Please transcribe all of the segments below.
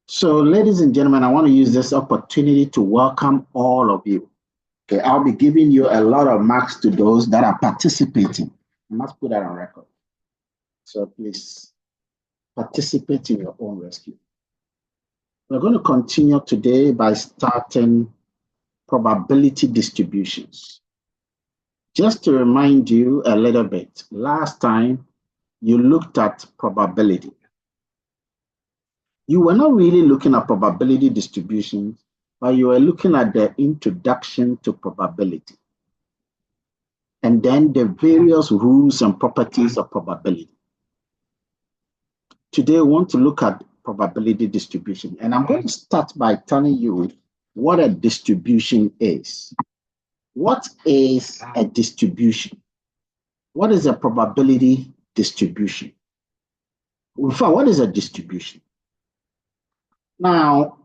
So, ladies and gentlemen, I want to use this opportunity to welcome all of you. Okay, I'll be giving you a lot of marks to those that are participating. I must put that on record. So please participate in your own rescue. We're going to continue today by starting probability distributions. Just to remind you a little bit, last time you looked at probability. You were not really looking at probability distributions, but you were looking at the introduction to probability. And then the various rules and properties of probability. Today, we want to look at probability distribution. And I'm going to start by telling you what a distribution is. What is a distribution? What is a probability distribution? In fact, what is a distribution? Now,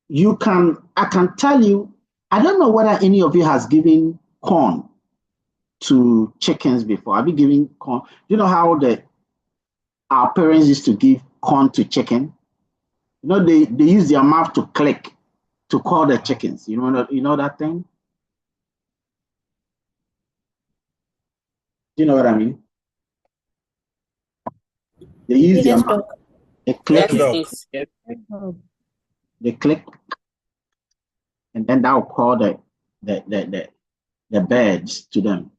I can tell you, I don't know whether any of you has given corn to chickens before. Have you given corn? You know how our parents used to give corn to chicken? You know, they use their mouth to click to call the chickens. You know that thing? Do you know what I mean? They use their mouth. They click. Yes. They click, and then that will call the birds to them,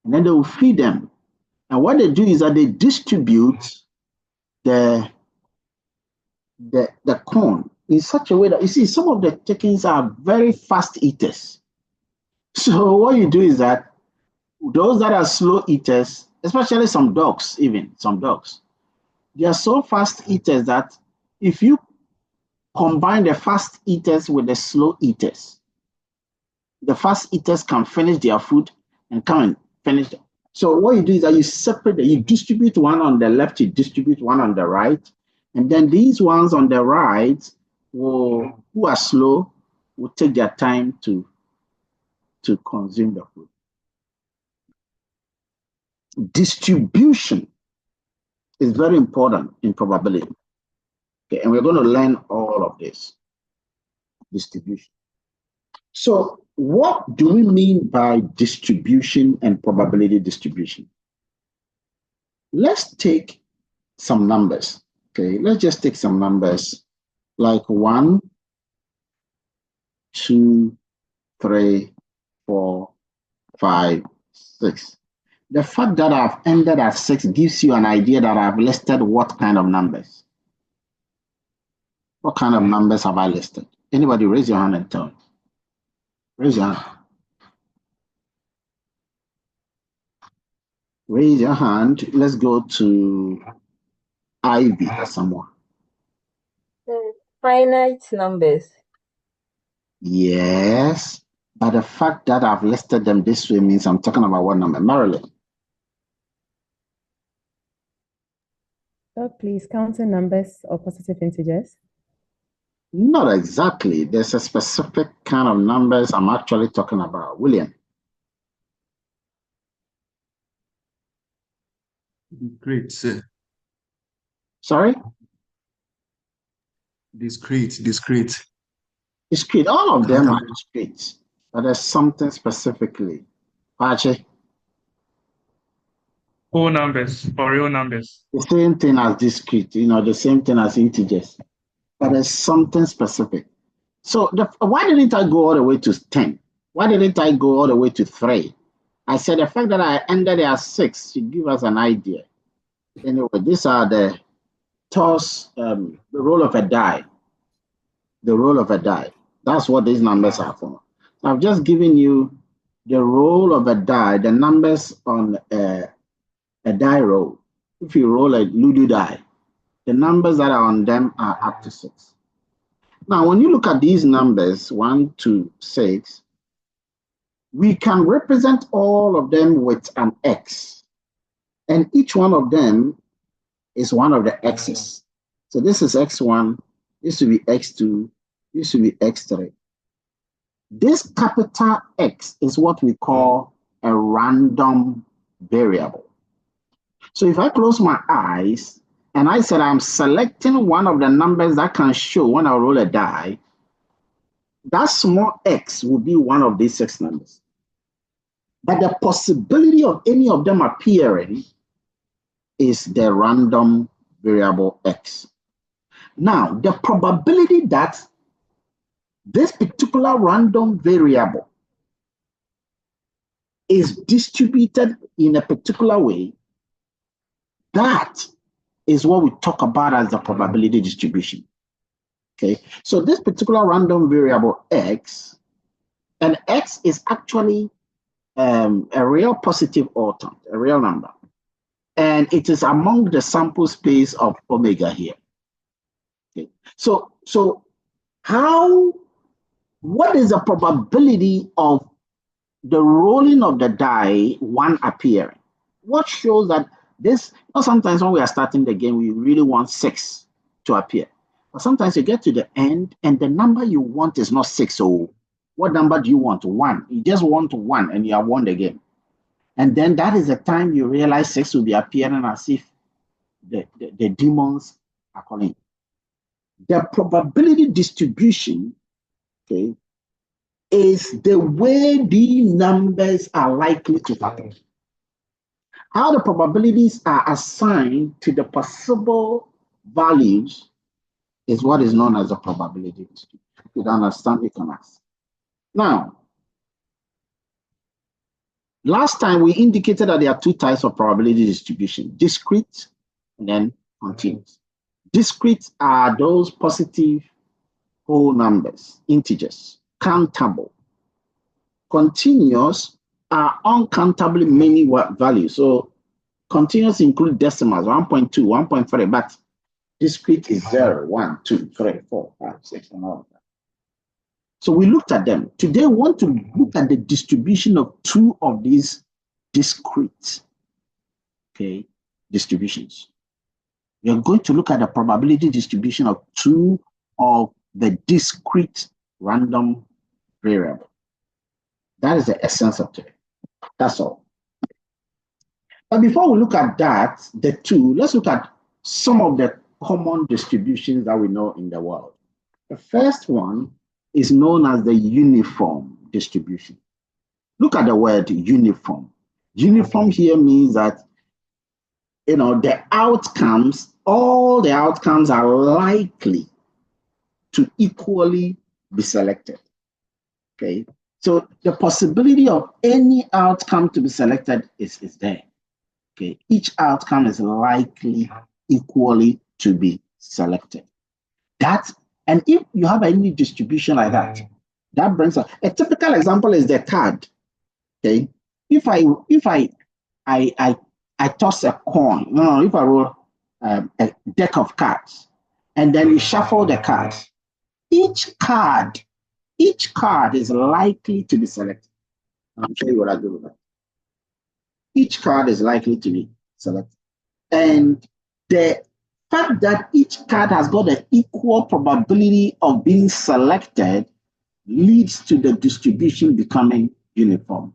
and then they will feed them. And what they do is that they distribute the corn in such a way that, you see, some of the chickens are very fast eaters. So what you do is that those that are slow eaters, especially some dogs, they are so fast eaters that if you combine the fast eaters with the slow eaters, the fast eaters can finish their food and come and finish. So what you do is that you separate them. You distribute one on the left, you distribute one on the right, and then these ones on the right who are slow will take their time to consume the food. Distribution is very important in probability. Okay, and we're going to learn all of this. Distribution. So what do we mean by distribution and probability distribution? Let's take some numbers. Okay, let's just take some numbers like 1, 2, 3, 4, 5, 6. The fact that I've ended at 6 gives you an idea that I've listed what kind of numbers. What kind of numbers have I listed? Anybody raise your hand and tell me. Raise your hand. Raise your hand. Let's go to Ivy or someone. Finite numbers. Yes, but the fact that I've listed them this way means I'm talking about what number? Marilyn. So please, counting numbers or positive integers? Not exactly. There's a specific kind of numbers I'm actually talking about. William. Discrete, sir. Sorry? Discrete. Discrete. All of them are discrete, but there's something specifically. Pache. Whole numbers or real numbers. The same thing as discrete, the same thing as integers, but there's something specific. So why didn't I go all the way to 10? Why didn't I go all the way to 3? I said the fact that I ended at 6 should give us an idea. Anyway, these are the toss, the roll of a die. The roll of a die. That's what these numbers are for. So I've just given you the roll of a die, the numbers on a die roll. If you roll a Ludo die, the numbers that are on them are up to 6. Now, when you look at these numbers, 1 to 6, we can represent all of them with an X. And each one of them is one of the X's. So this is X1, this will be X2, this will be X3. This capital X is what we call a random variable. So if I close my eyes and I said I'm selecting one of the numbers that can show when I roll a die, that small x will be one of these 6 numbers. But the possibility of any of them appearing is the random variable x. Now, the probability that this particular random variable is distributed in a particular way, that is what we talk about as the probability distribution. Okay, so this particular random variable x, and x is actually a real positive autant, a real number, and it is among the sample space of omega here. Okay, so what is the probability of the rolling of the die, one appearing? What shows that this, sometimes when we are starting the game, we really want 6 to appear. But sometimes you get to the end and the number you want is not 6. So what number do you want? 1. You just want 1 and you have won the game. And then that is the time you realize 6 will be appearing as if the demons are calling. The probability distribution, okay, is the way the numbers are likely to happen. How the probabilities are assigned to the possible values is what is known as the probability distribution. If you don't understand, you can ask. Now, last time we indicated that there are 2 types of probability distribution: discrete and then continuous. Discrete are those positive whole numbers, integers, countable. Continuous are uncountably many values. So continuous include decimals, 1.2, 1.3, but discrete is 0, 1, 2, 3, 4, 5, 6, and all of that. So we looked at them. Today, we want to look at the distribution of 2 of these discrete, okay, distributions. We are going to look at the probability distribution of 2 of the discrete random variable. That is the essence of today. That's all. But before we look at that, the 2, let's look at some of the common distributions that we know in the world. The first one is known as the uniform distribution. Look at the word uniform. Uniform here means that, the outcomes, all the outcomes are likely to equally be selected. Okay, so the possibility of any outcome to be selected is there. Okay, each outcome is likely equally to be selected. And if you have any distribution like that, that brings a typical example is the card. Okay, if I toss a coin, if I roll a deck of cards, and then you shuffle the cards, each card is likely to be selected. I'll show you what I do with that. Each card is likely to be selected. And the fact that each card has got an equal probability of being selected leads to the distribution becoming uniform.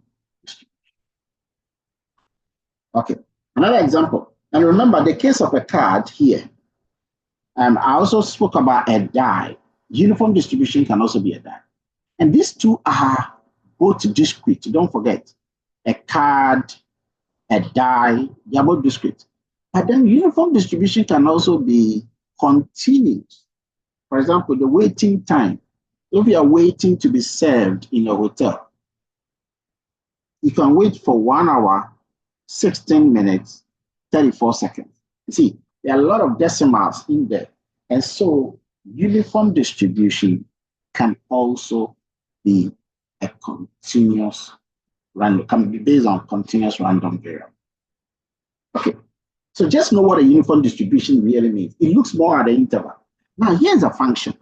Okay, another example. And remember the case of a card here. I also spoke about a die. Uniform distribution can also be a die. And these 2 are both discrete. Don't forget, a card, a die, they are both discrete. But then uniform distribution can also be continuous. For example, the waiting time. If you are waiting to be served in a hotel, you can wait for 1 hour, 16 minutes, 34 seconds. You see, there are a lot of decimals in there. And so uniform distribution can also be a continuous random, can be based on continuous random variable. Okay, so just know what a uniform distribution really means. It looks more at the interval. Now here's a function.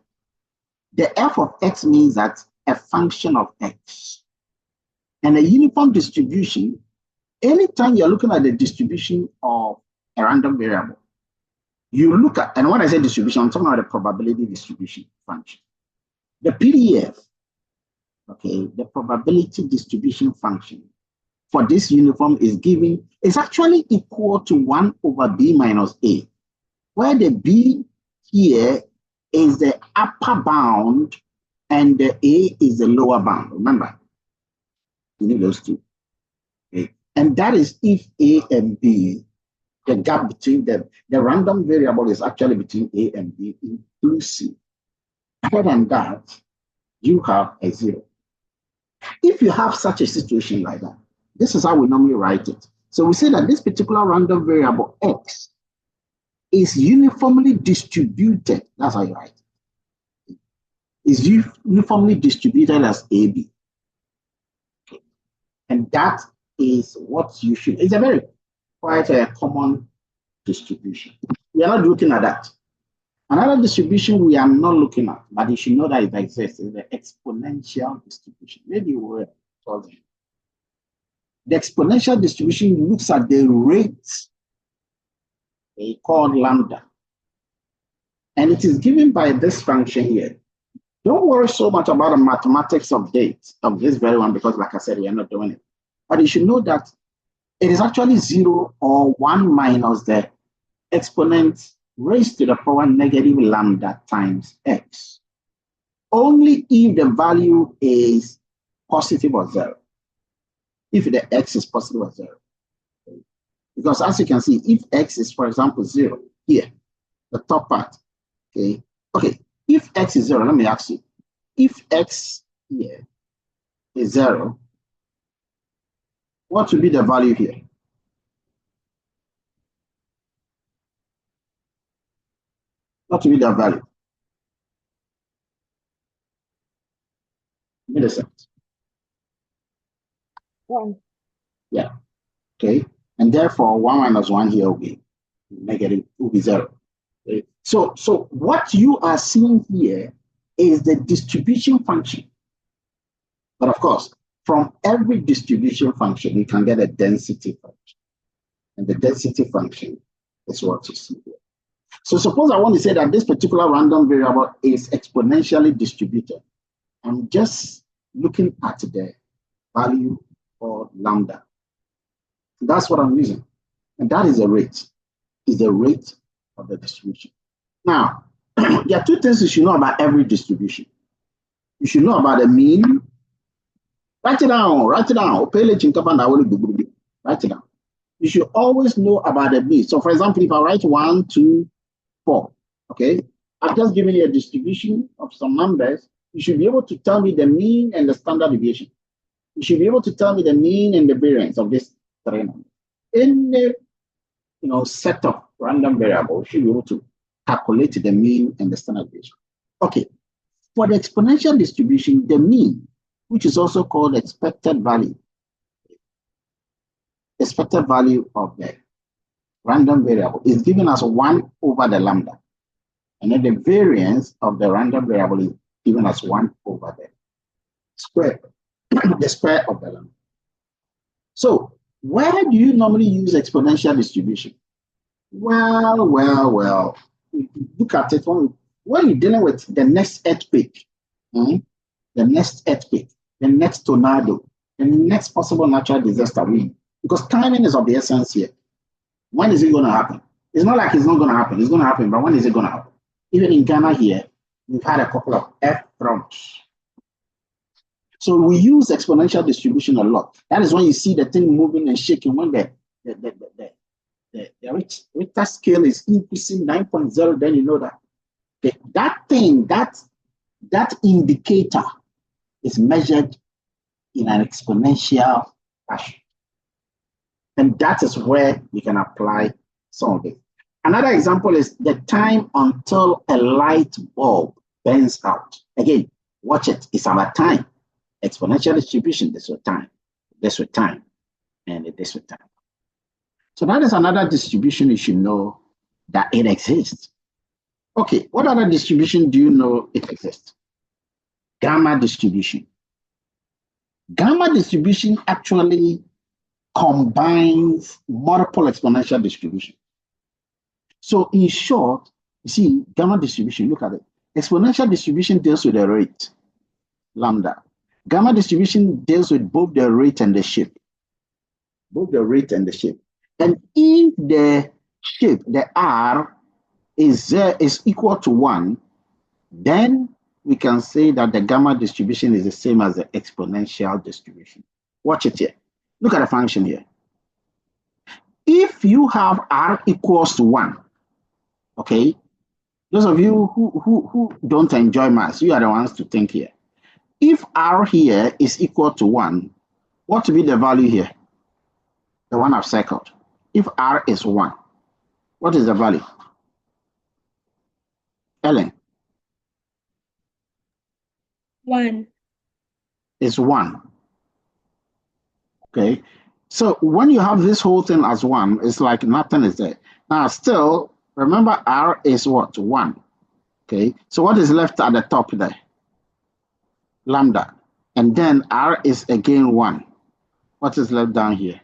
The f of x means that a function of x. And a uniform distribution, anytime you're looking at the distribution of a random variable, you look at, and when I say distribution, I'm talking about the probability distribution function. The PDF, okay, the probability distribution function for this uniform is actually equal to 1 over b minus a. where the B here is the upper bound and the A is the lower bound. Remember, you need those two. Okay. And that is if A and B, the gap between them, the random variable is actually between A and B inclusive. Other than that, you have a zero. If you have such a situation like that, this is how we normally write it. So we say that this particular random variable X is uniformly distributed. That's how you write it. Is uniformly distributed as AB. Okay. And that is what you should, it's a very quite a common distribution. We are not looking at that. Another distribution we are not looking at, but you should know that it exists, is the exponential distribution. Maybe you will tell them. The exponential distribution looks at the rate called lambda. And it is given by this function here. Don't worry so much about the mathematics of dates of this very one, because like I said, we are not doing it. But you should know that it is actually 0 or 1 minus the exponent raised to the power negative lambda times x. Only if the value is positive or 0. If the x is positive or 0. Because as you can see, if x is, for example, 0 here, the top part, okay, if x is 0, let me ask you, if x here is 0, what will be the value here? What will be the value? Give me the sense. 1. Yeah, okay. And therefore, 1 minus 1 here will be negative, will be 0. Okay? So what you are seeing here is the distribution function. But of course, from every distribution function, you can get a density function. And the density function is what you see here. So suppose I want to say that this particular random variable is exponentially distributed. I'm just looking at the value called lambda. That's what I'm using. And that is the rate. Is the rate of the distribution. Now, there are two things you should know about every distribution. You should know about the mean. Write it down, write it down. Write it down. You should always know about the mean. So for example, if I write 1, 2, 4, okay? I've just given you a distribution of some numbers. You should be able to tell me the mean and the standard deviation. You should be able to tell me the mean and the variance of this three numbers. Any set of random variables, you should be able to calculate the mean and the standard deviation. Okay, for the exponential distribution, the mean, which is also called expected value of the random variable, is given as 1 over the lambda. And then the variance of the random variable is given as 1 over the square, the square of the lambda. So where do you normally use exponential distribution? Well, look at it when you're dealing with the next earthquake, the next tornado, the next possible natural disaster, because timing is of the essence here. When is it going to happen? It's not like it's not going to happen. It's going to happen, but when is it going to happen? Even in Ghana here, we've had a couple of earth fronts. So we use exponential distribution a lot. That is when you see the thing moving and shaking. When the Richter scale is increasing 9.0, then you know that that indicator is measured in an exponential fashion. And that is where we can apply some of it. Another example is the time until a light bulb burns out. Again, watch it. It's about time. Exponential distribution, this with time, and this with time. So that is another distribution you should know that it exists. Okay, what other distribution do you know it exists? Gamma distribution. Gamma distribution actually combines multiple exponential distribution. So in short, you see, gamma distribution, look at it. Exponential distribution deals with the rate, lambda. Gamma distribution deals with both the rate and the shape. And if the shape, the R, is equal to 1, then we can say that the gamma distribution is the same as the exponential distribution. Watch it here. Look at the function here. If you have r equals to 1, okay, those of you who don't enjoy maths, you are the ones to think here. If r here is equal to 1, what will be the value here? The one I've circled. If r is 1, what is the value? Ellen? 1. Is 1. Okay. So when you have this whole thing as 1, it's like nothing is there. Now still, remember r is what? 1. Okay. So what is left at the top there? Lambda. And then r is again 1. What is left down here?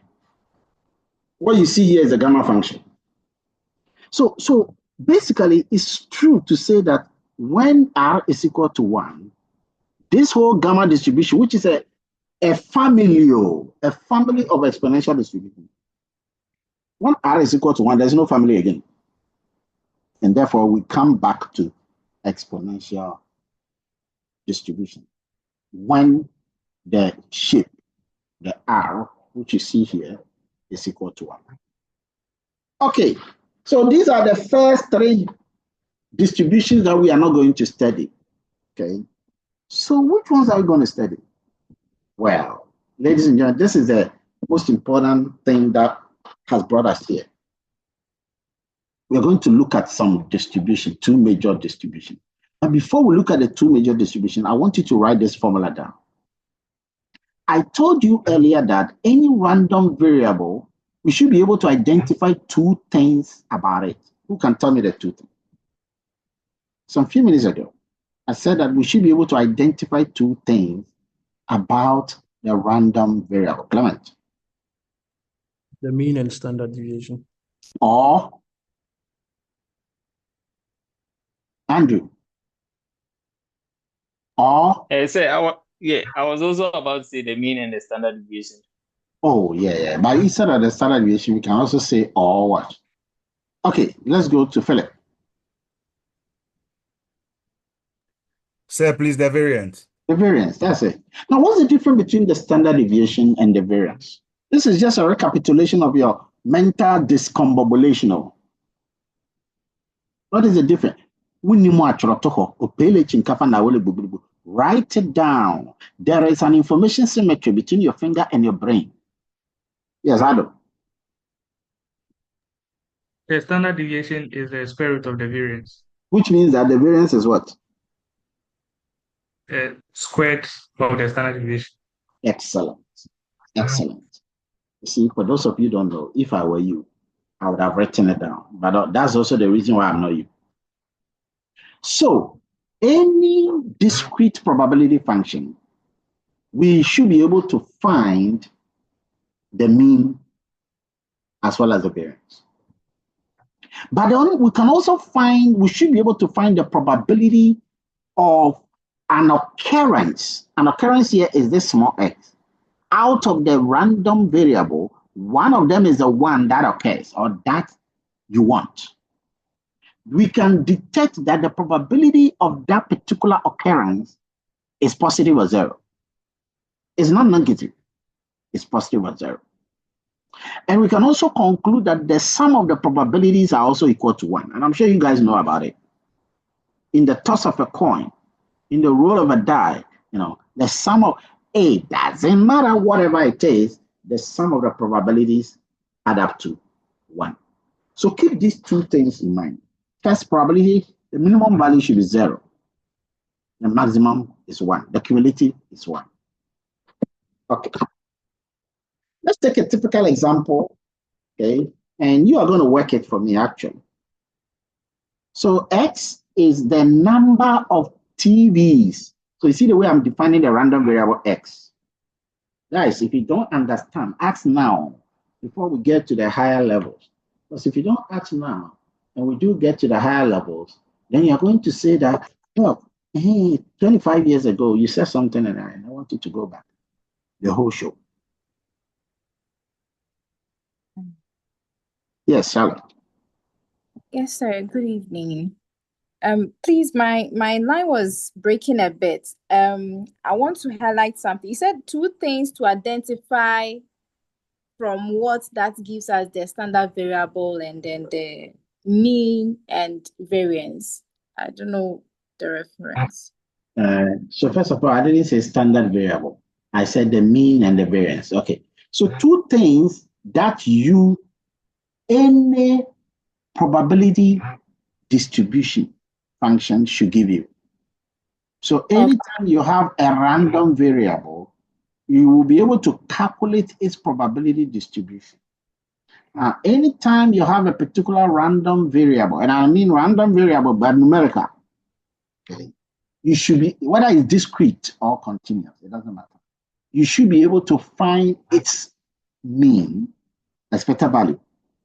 What you see here is a gamma function. So basically, it's true to say that when r is equal to 1, this whole gamma distribution, which is a family of exponential distribution. When r is equal to 1, there's no family again. And therefore, we come back to exponential distribution. When the shape, the r, which you see here, is equal to 1. Okay, so these are the first 3 distributions that we are not going to study. Okay, so which ones are we going to study? Well, ladies and gentlemen, this is the most important thing that has brought us here. We're going to look at some distribution, 2 major distributions. And before we look at the 2 major distributions, I want you to write this formula down. I told you earlier that any random variable, we should be able to identify 2 things about it. Who can tell me the 2 things? Some few minutes ago, I said that we should be able to identify 2 things about the random variable. Clement? The mean and standard deviation. Or Andrew? Or I was also about to say the mean and the standard deviation. oh yeah. But instead of the standard deviation, we can also say or what? Okay, let's go to Philip. Sir, please, the variance. The variance, that's it. Now, what's the difference between the standard deviation and the variance? This is just a recapitulation of your mental discombobulation. What is the difference? Write it down. There is an information symmetry between your finger and your brain. Yes, Adam. The standard deviation is the square root of the variance. Which means that the variance is what? Squared of the standard deviation. Excellent. Excellent. You see, for those of you who don't know, if I were you, I would have written it down. But that's also the reason why I'm not you. So, any discrete probability function, we should be able to find the mean as well as the variance. But then we can also find, we should be able to find the probability of an occurrence. An occurrence here is this small x. Out of the random variable, one of them is the one that occurs or that you want. We can detect that the probability of that particular occurrence is positive or 0. It's not negative, it's positive or 0. And we can also conclude that the sum of the probabilities are also equal to 1. And I'm sure you guys know about it. In the toss of a coin, in the roll of a die, the sum of it doesn't matter whatever it is, the sum of the probabilities add up to 1. So keep these 2 things in mind. First probability, the minimum value should be 0. The maximum is 1. The cumulative is 1. Okay. Let's take a typical example, okay? And you are going to work it for me, actually. So X is the number of TVs. So you see the way I'm defining the random variable X. Guys, if you don't understand, ask now before we get to the higher levels. Because if you don't ask now, and we do get to the higher levels, then you're going to say that, well, hey, 25 years ago, you said something and I want you to go back the whole show. Yes, Charlotte. Yes, sir. Good evening. Please, my line was breaking a bit. I want to highlight something. You said two things to identify from what that gives us the standard variable and then the mean and variance. I don't know the reference. So first of all, I didn't say standard variable. I said the mean and the variance. Okay. So two things that any probability distribution function should give you. So anytime you have a random variable, you will be able to calculate its probability distribution. Now, anytime you have a particular random variable, and I mean random variable but numerical, okay, you should be, whether it's discrete or continuous, it doesn't matter. You should be able to find its mean, expected value.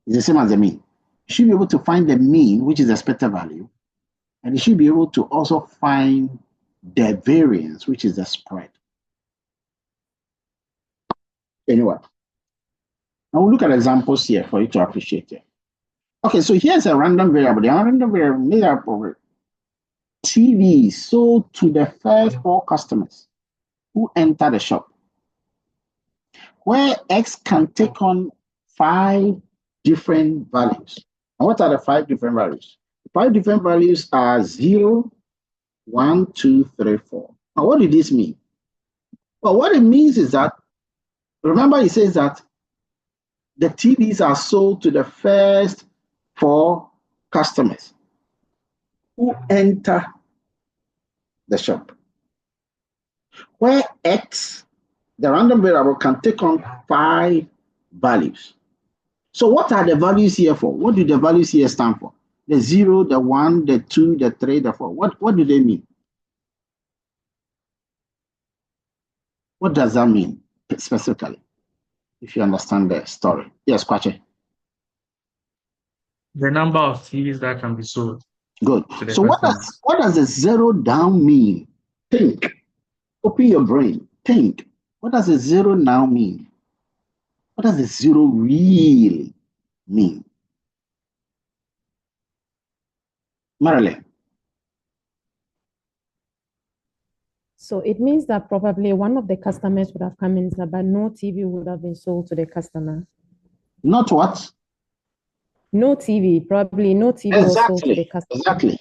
It's the same as the mean. You should be able to find the mean, which is the expected value, and you should be able to also find the variance, which is the spread. Anyway, now we'll look at examples here for you to appreciate it. Okay, so here's a random variable. The random variable made up of TV sold to the first 4 customers who enter the shop, where X can take on 5 different values. And what are the 5 different values? The 5 different values are 0, 1, 2, 3, 4. Now, what did this mean? Well, what it means is that, remember, it says that the TVs are sold to the first 4 customers who enter the shop, where X, the random variable, can take on 5 values. So what are the values here for? What do the values here stand for? The 0, the 1, the 2, the 3, the 4. What do they mean? What does that mean specifically, if you understand the story? Yes, Kwache. The number of TVs that can be sold. Good. To the So what does the 0 down mean? Think. Open your brain. Think. What does the 0 now mean? What does the 0 really mean? Marilyn. So it means that probably one of the customers would have come in, but no TV would have been sold to the customer. Not what? No TV, probably no TV was sold to the customer. Exactly.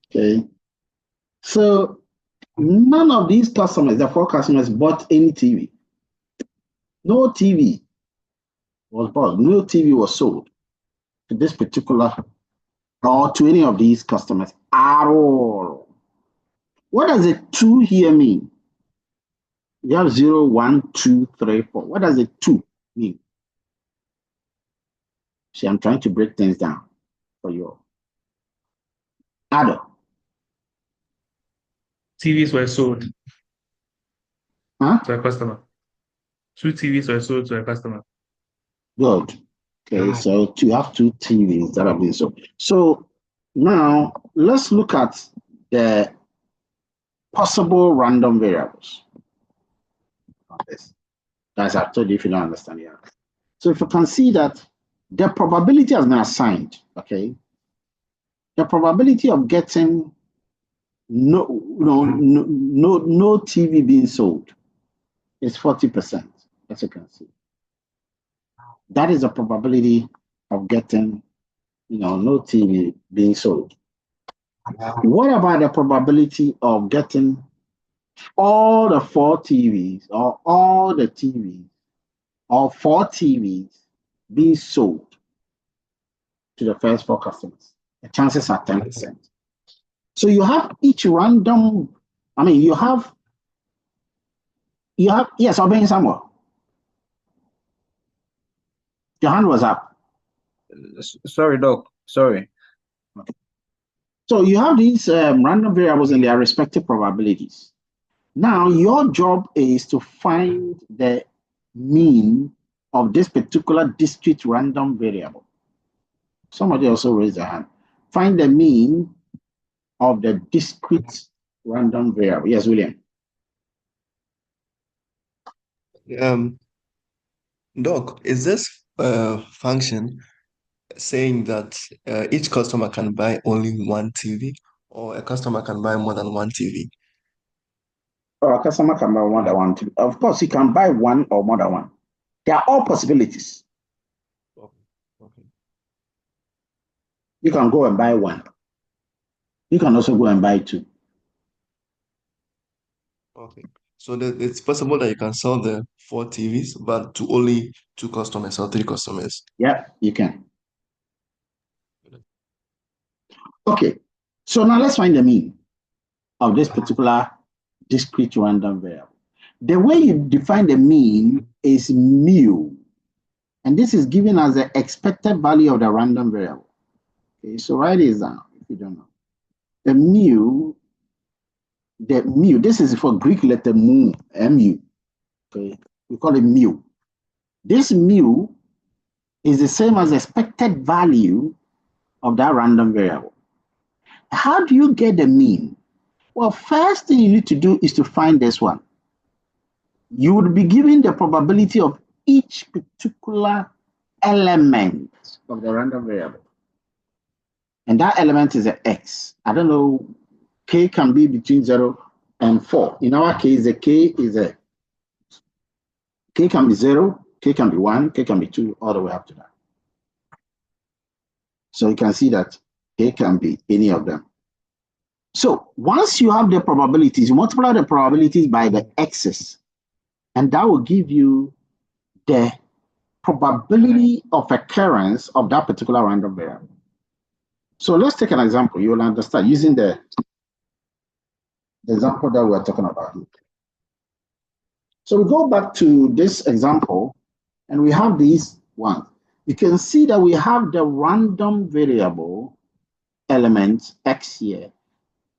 Okay. So none of these customers, the 4 customers, bought any TV. No TV was bought. No TV was sold to this particular or to any of these customers at all. What does the 2 here mean? You have 0, 1, 2, 3, 4. What does the 2 mean? See, I'm trying to break things down for you. Adam. TVs were sold Huh? to a customer. 2 TVs were sold to a customer. Good. Okay, so you have 2 TVs that have been sold. So now let's look at the possible random variables. Guys, I've told you if you don't understand it. So if you can see that the probability has been assigned, okay? The probability of getting no TV being sold is 40%, as you can see. That is the probability of getting, no TV being sold. What about the probability of getting all the 4 TVs or all the TVs or 4 TVs being sold to the first 4 customers? The chances are 10%. So you have each random, you have, yes, I'll bring Samuel. Your hand was up. Sorry, Doc. Sorry. Okay. So you have these random variables and their respective probabilities. Now, your job is to find the mean of this particular discrete random variable. Somebody also raised their hand. Find the mean of the discrete random variable. Yes, William. Doc, is this function saying that each customer can buy only one TV, or a customer can buy more than one TV? Or a customer can buy more than one. Of course, you can buy one or more than one. There are all possibilities. Okay. You can go and buy one. You can also go and buy two. Okay. So it's possible that you can sell the 4 TVs, but to only 2 customers or 3 customers. Yeah, you can. Okay. So now let's find the mean of this particular discrete random variable. The way you define the mean is mu. And this is given as the expected value of the random variable. Okay, so write this down if you don't know. The mu, this is for Greek letter mu, mu. Okay, we call it mu. This mu is the same as expected value of that random variable. How do you get the mean? Well, first thing you need to do is to find this one. You would be given the probability of each particular element of the random variable. And that element is an x. I don't know, k can be between 0 and 4. In our case, the k can be 0, k can be 1, k can be 2, all the way up to that. So you can see that k can be any of them. So once you have the probabilities, you multiply the probabilities by the x's, and that will give you the probability of occurrence of that particular random variable. So let's take an example. You will understand using the example that we're talking about here. So we go back to this example, and we have these ones. You can see that we have the random variable element x here.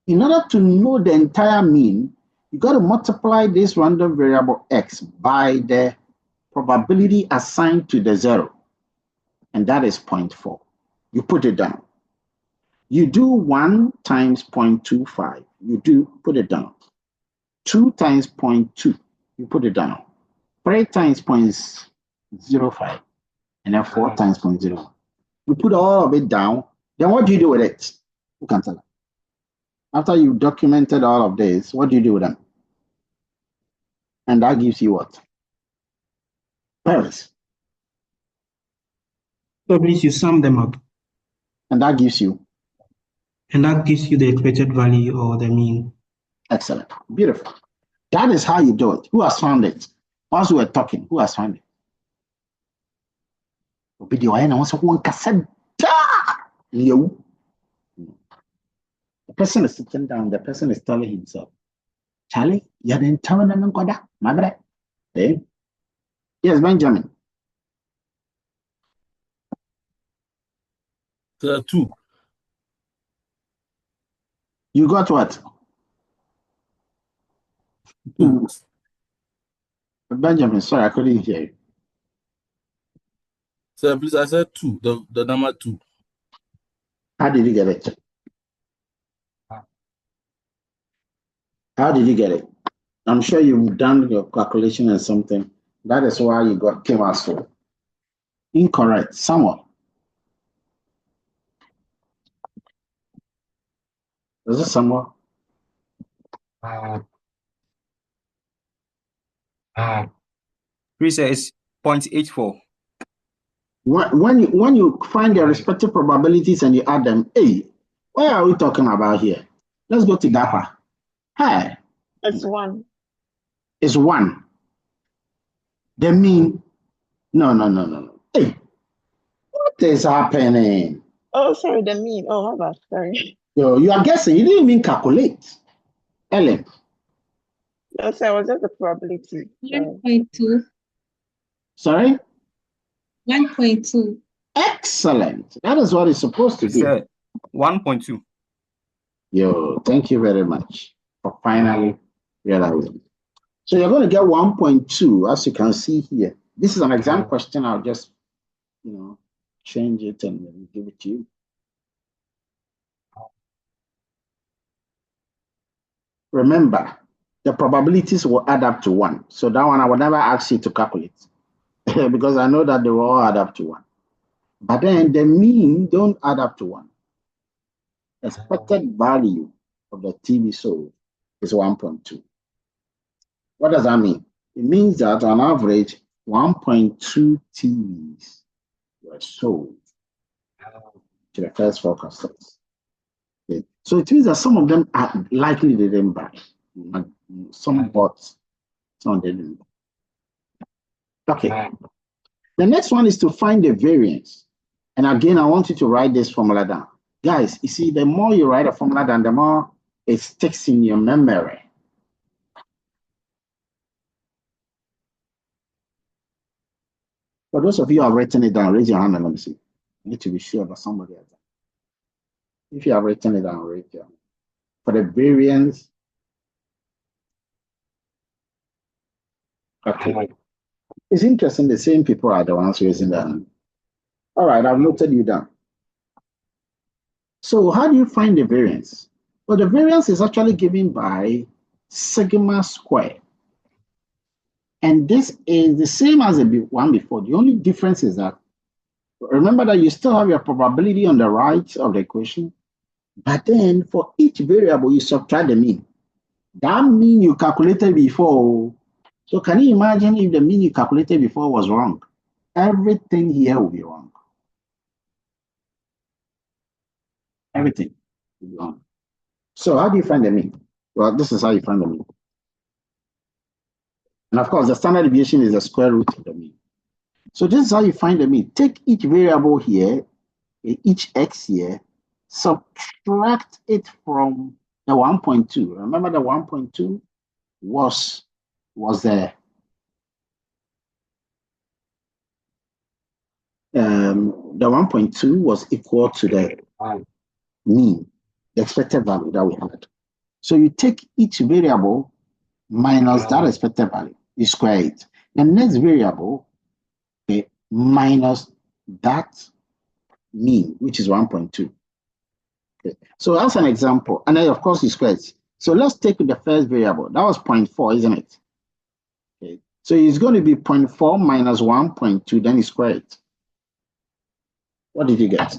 In order to know the entire mean, you got to multiply this random variable x by the probability assigned to the 0, and that is 0.4. You put it down. You do 1 times 0.25. You do put it down. 2 times 0.2. You put it down. 3 times 0.05. And then 4 times 0.01. You put all of it down. Then what do you do with it? Who can tell? After you've documented all of this, what do you do with them? And that gives you what? Paris. So please, you sum them up. And that gives you? And that gives you the expected value or the mean. Excellent. Beautiful. That is how you do it. Who has found it? Whilst we were talking, who has found it? The person is sitting down, the person is telling himself, Charlie, you didn't tell them, my brother. Eh? Yes, Benjamin. 2. You got what? 2. Benjamin, sorry, I couldn't hear you. Sir, please, I said 2, the number 2. How did you get it? How did you get it? I'm sure you've done your calculation and something. That is why you came out so incorrect. Someone. Is it someone? Please, it's 0.84. When you find their respective probabilities and you add them, hey, what are we talking about here? Let's go to GAPA. Hey. It's 1. It's 1. The mean, no. Hey, what is happening? Oh, sorry, the mean. Oh, how about, sorry. You are guessing. You didn't even calculate. Ellen. No, sir, it was just the probability. 1.2. Sorry? 1.2. Excellent. That is what it's supposed to be. 1.2. Yo, thank you very much for finally realizing. So you're going to get 1.2, as you can see here. This is an exam question. I'll just, change it and give it to you. Remember, the probabilities will add up to 1. So that one, I will never ask you to calculate because I know that they will all add up to 1. But then the mean don't add up to 1. Expected value of the TV sold is 1.2. What does that mean? It means that on average, 1.2 TVs were sold to the first 4 customers. Okay. So it means that some of them are likely they didn't buy. Some bought, some didn't. Okay. The next one is to find the variance. And again, I want you to write this formula down. Guys, you see, the more you write a formula down, the more it sticks in your memory. For those of you who have written it down, raise your hand and let me see. I need to be sure that somebody has done. If you have written it down, raise your hand. For the variance, okay. It's interesting, the same people are the ones raising their hand. All right, I've noted you down. So how do you find the variance? Well, the variance is actually given by sigma squared. And this is the same as the one before. The only difference is that, remember that you still have your probability on the right of the equation, but then for each variable, you subtract the mean. That mean you calculated before. So can you imagine if the mean you calculated before was wrong? Everything here will be wrong. Everything will be wrong. So how do you find the mean? Well, this is how you find the mean. And of course, the standard deviation is the square root of the mean. So this is how you find the mean. Take each variable here, each x here, subtract it from the 1.2. Remember the 1.2 was the the 1.2 was equal to the mean, the expected value that we had. So you take each variable minus that expected value, you square it. The next variable, okay, minus that mean, which is 1.2. Okay. So that's an example. And then, of course, you square it. So let's take the first variable. That was 0.4, isn't it? Okay. So it's going to be 0.4 minus 1.2, then you square it. What did you get?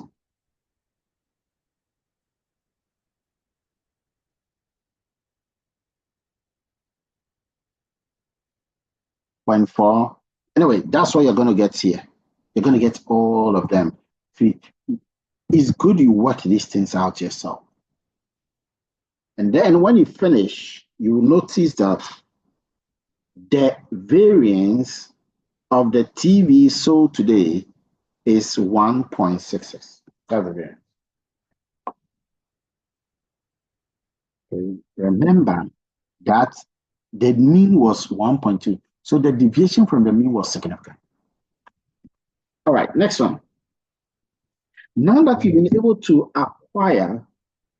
.4. Anyway, that's what you're going to get here. You're going to get all of them. It's good you work these things out yourself. And then when you finish, you will notice that the variance of the TV sold today is 1.66. That's the variance. Okay. Remember that the mean was 1.2. So the deviation from the mean was significant. All right, next one. Now that you've been able to acquire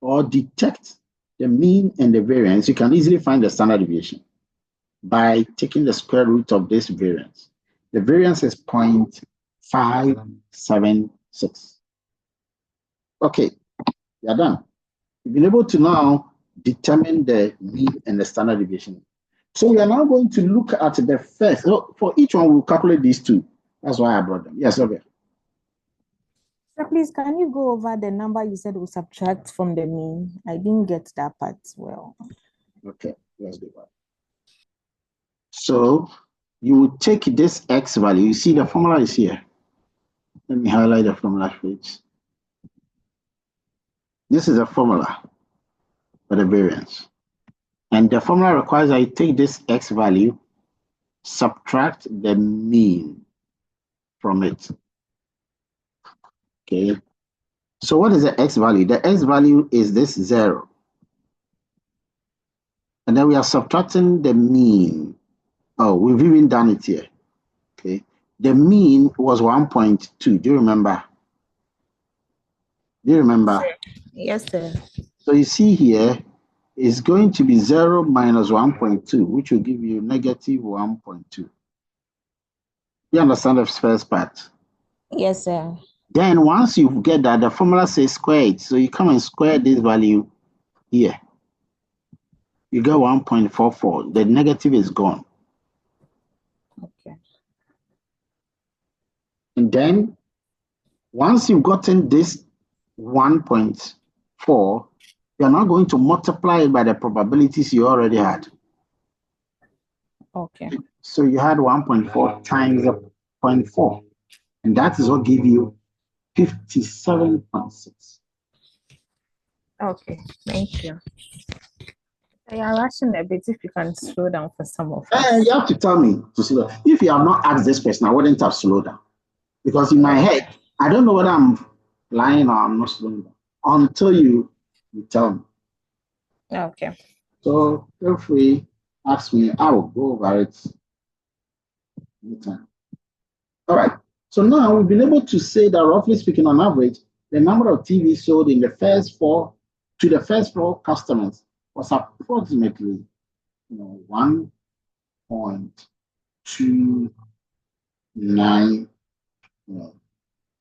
or detect the mean and the variance, you can easily find the standard deviation by taking the square root of this variance. The variance is 0.576. Okay, you're done. You've been able to now determine the mean and the standard deviation. So we are now going to look at the first. So for each one, we'll calculate these two. That's why I brought them. Yes, okay. So please, can you go over the number you said we subtract from the mean? I didn't get that part well. Okay, let's do that. So you will take this x value. You see the formula is here. Let me highlight the formula page. This is a formula for the variance. And the formula requires that you take this x value, subtract the mean from it. Okay. So what is the x value? The x value is this 0. And then we are subtracting the mean. Oh, we've even done it here. Okay. The mean was 1.2. Do you remember? Do you remember? Yes, sir. So you see here, it's going to be 0 minus 1.2, which will give you negative 1.2. You understand the first part? Yes, sir. Then once you get that, the formula says square it. So you come and square this value here. You get 1.44. The negative is gone. Okay. And then Once you've gotten this 1.4, you're now going to multiply it by the probabilities you already had. Okay. So you had 1.4 times the 0.4, and that is what gives you 57.6. Okay. Thank you. Yeah, rushing a bit. If you can slow down for some of us. And you have to tell me to slow down. If you have not asked this question, I wouldn't have slowed down. Because in my head, I don't know whether I'm lying or I'm not slowing down until you tell me. Okay. So feel free, ask me. I will go over it anytime. All right. So now we've been able to say that, roughly speaking, on average, the number of TVs sold in the first four customers was approximately 1.29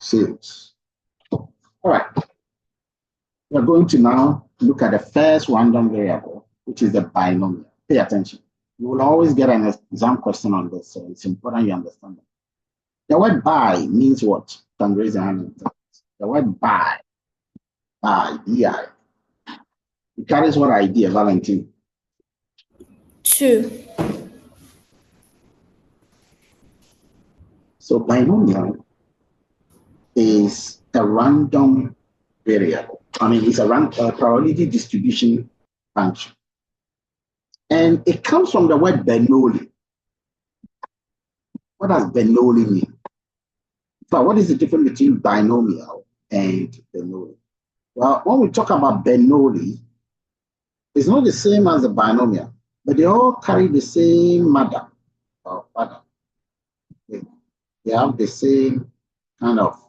sales. All right. We're going to now look at the first random variable, which is the binomial. Pay attention. You will always get an exam question on this, so it's important you understand that. The word bi means what? You can raise your hand. The word bi, B-I. It carries what idea, Valentine? 2. So binomial is a random variable. I mean, it's a probability distribution function. And it comes from the word Bernoulli. What does Bernoulli mean? So what is the difference between binomial and Bernoulli? Well, when we talk about Bernoulli, it's not the same as the binomial, but they all carry the same mother or father. They have the same kind of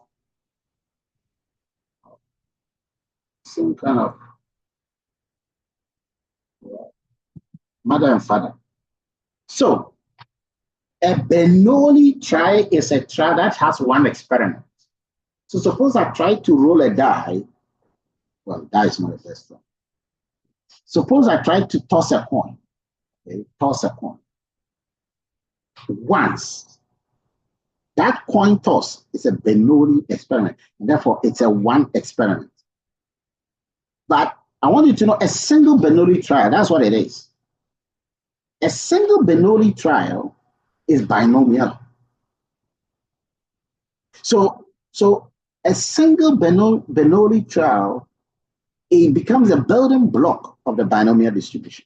mother and father. So a Bernoulli trie is a trie that has one experiment. So suppose I try to roll a die. Well, die is not the best one. Suppose I try to toss a coin. Okay, toss a coin. Once that coin toss is a Bernoulli experiment, and therefore it's a one experiment. But I want you to know a single Bernoulli trial, that's what it is. A single Bernoulli trial is binomial. So a single Bernoulli trial, it becomes a building block of the binomial distribution.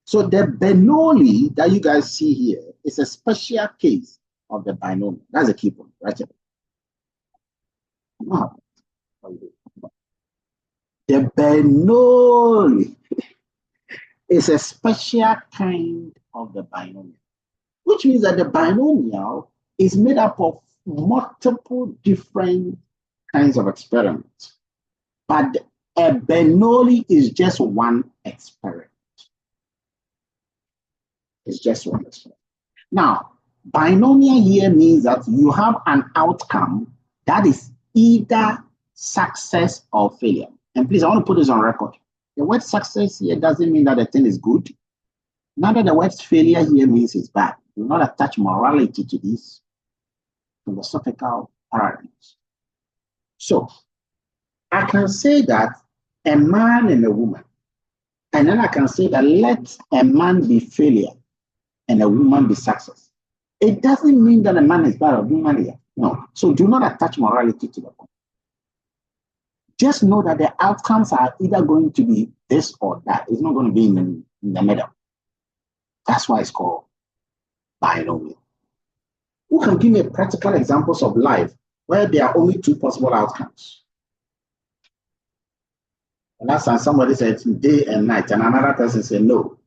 So the Bernoulli that you guys see here is a special case of the binomial. That's a key point, right? Now, the Bernoulli is a special kind of the binomial, which means that the binomial is made up of multiple different kinds of experiments. But a Bernoulli is just one experiment. It's just one experiment. Now, binomial here means that you have an outcome that is either success or failure. And please, I want to put this on record. The word success here doesn't mean that the thing is good. Neither the word failure here means it's bad. Do not attach morality to these philosophical paradigms. So, I can say that a man and a woman, and then I can say that let a man be failure and a woman be success. It doesn't mean that a man is bad or woman is. No. So do not attach morality to the point. Just know that the outcomes are either going to be this or that. It's not going to be in the middle. That's why it's called binomial. Who can give me practical examples of life where there are only two possible outcomes? And last time somebody said day and night, and another person said no,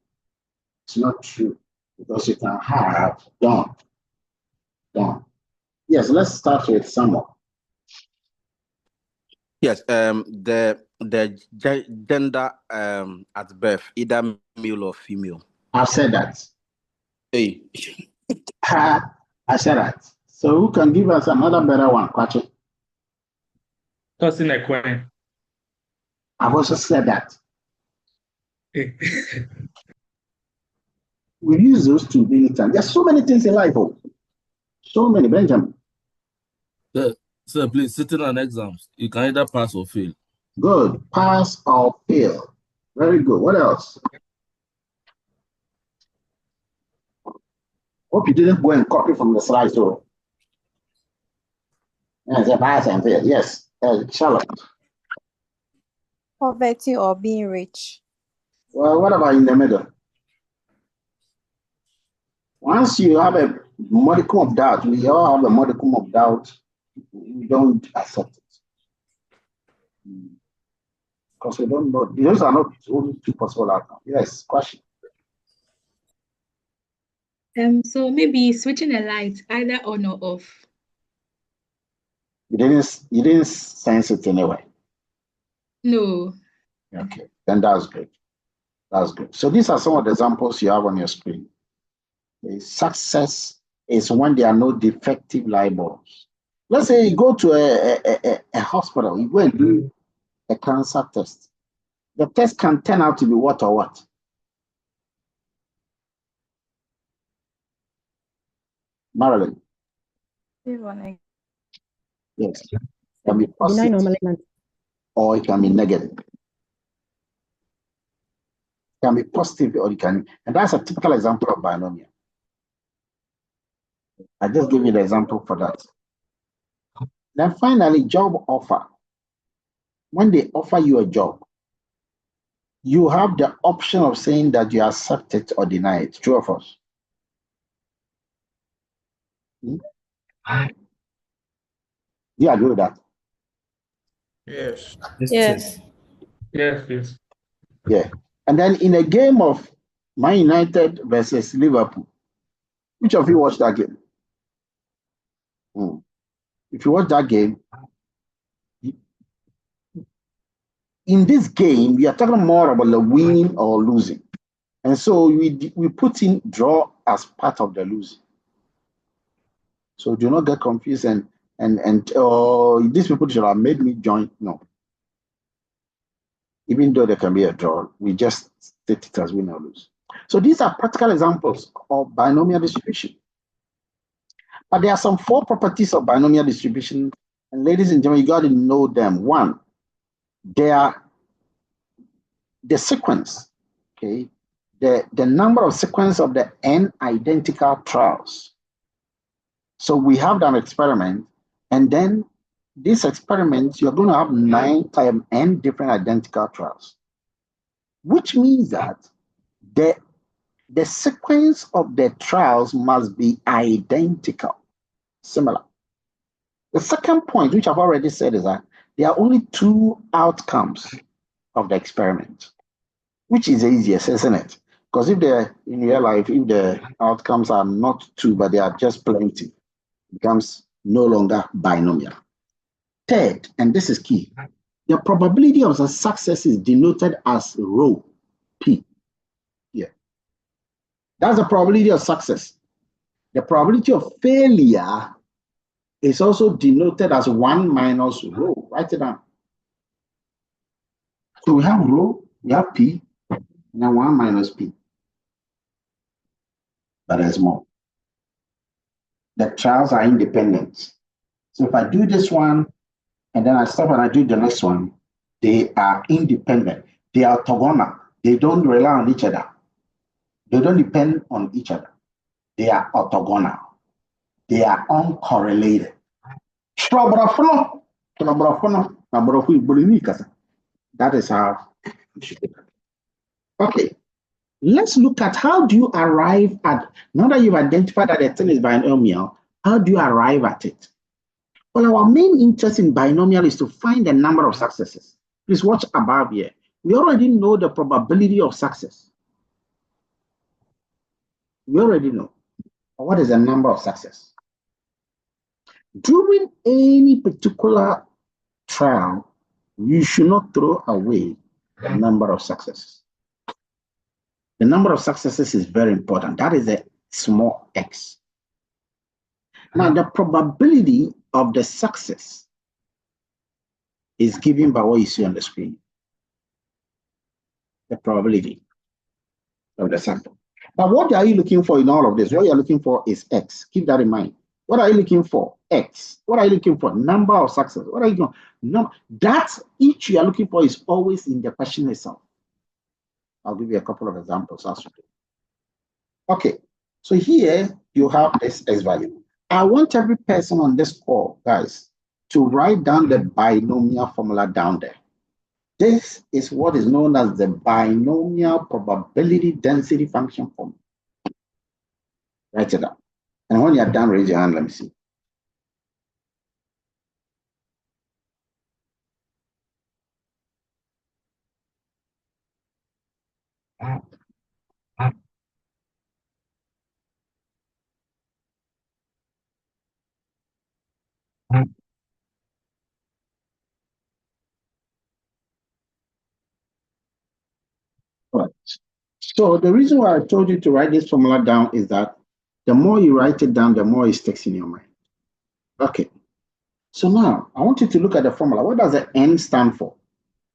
it's not true, because you can have dawn. Yes, let's start with someone. Yes, the gender at birth, either male or female. I've said that. Hey. I said that. So who can give us another better one, Kwachi? Tossing a coin. I've also said that. We use those two many times. There's so many things in life. Oh. So many, Benjamin. The Sir, please, sitting on exams, you can either pass or fail. Good. Pass or fail. Very good. What else? Hope you didn't go and copy from the slide. So, yes, pass and fail. Yes. Charlotte. Poverty or being rich. Well, what about in the middle? Once you have a modicum of doubt, we all have a modicum of doubt, we don't accept it. Because we don't know. Those are not only two possible outcomes. Yes, question. So maybe switching a light, either on or off. You didn't sense it anyway. No. Okay, then that's good. That's good. So these are some of the examples you have on your screen. The success is when there are no defective light bulbs. Let's say you go to a hospital, you go and do a cancer test. The test can turn out to be what or what? Marilyn. Yes. It can be positive or it can be negative. It can be positive or it can, and that's a typical example of binomial. I just give you the example for that. Then finally, job offer. When they offer you a job, you have the option of saying that you accept it or deny it. True or false? Do you agree with that? Yes. Yes. Yes, please. Yeah. And then in a game of Man United versus Liverpool, which of you watched that game? If you watch that game, in this game, we are talking more about the winning or losing. And so we put in draw as part of the losing. So do not get confused and these people should have made me join. No. Even though there can be a draw, we just state it as win or lose. So these are practical examples of binomial distribution. But there are some 4 properties of binomial distribution. And ladies and gentlemen, you got to know them. One, they are the sequence, okay? The number of sequence of the n identical trials. So we have an experiment, and then this experiment, you're going to have 9 times n different identical trials, which means that the sequence of the trials must be identical, similar. The second point, which I've already said, is that there are only 2 outcomes of the experiment, which is the easiest, isn't it? Because if they're in real life, if the outcomes are not 2, but they are just plenty, it becomes no longer binomial. Third, and this is key, the probability of the success is denoted as rho P. Yeah. That's the probability of success. The probability of failure is also denoted as 1 minus rho. Write it down. So we have rho, we have P, and then 1 minus P. But there's more. The trials are independent. So if I do this one, and then I stop and I do the next one, they are independent. They are orthogonal. They don't rely on each other. They don't depend on each other. They are orthogonal. They are uncorrelated. That is how you should look at it. Okay, let's look at how do you arrive at, now that you've identified that the thing is binomial, how do you arrive at it? Well, our main interest in binomial is to find the number of successes. Please watch above here. We already know the probability of success. We already know. What is the number of success? During any particular trial, you should not throw away the number of successes. The number of successes is very important. That is a small x. Now, the probability of the success is given by what you see on the screen. The probability of the sample. Now, what are you looking for in all of this? What you're looking for is x. Keep that in mind. What are you looking for? X. What are you looking for? Number of success. What are you doing? No, that each you are looking for is always in the question itself. I'll give you a couple of examples as well. Okay, so here you have this X value. I want every person on this call, guys, to write down the binomial formula down there. This is what is known as the binomial probability density function formula. Write it down. And when you're done, raise your hand. Let me see. Right. So the reason why I told you to write this formula down is that the more you write it down, the more it sticks in your mind. Okay. So now I want you to look at the formula. What does the N stand for?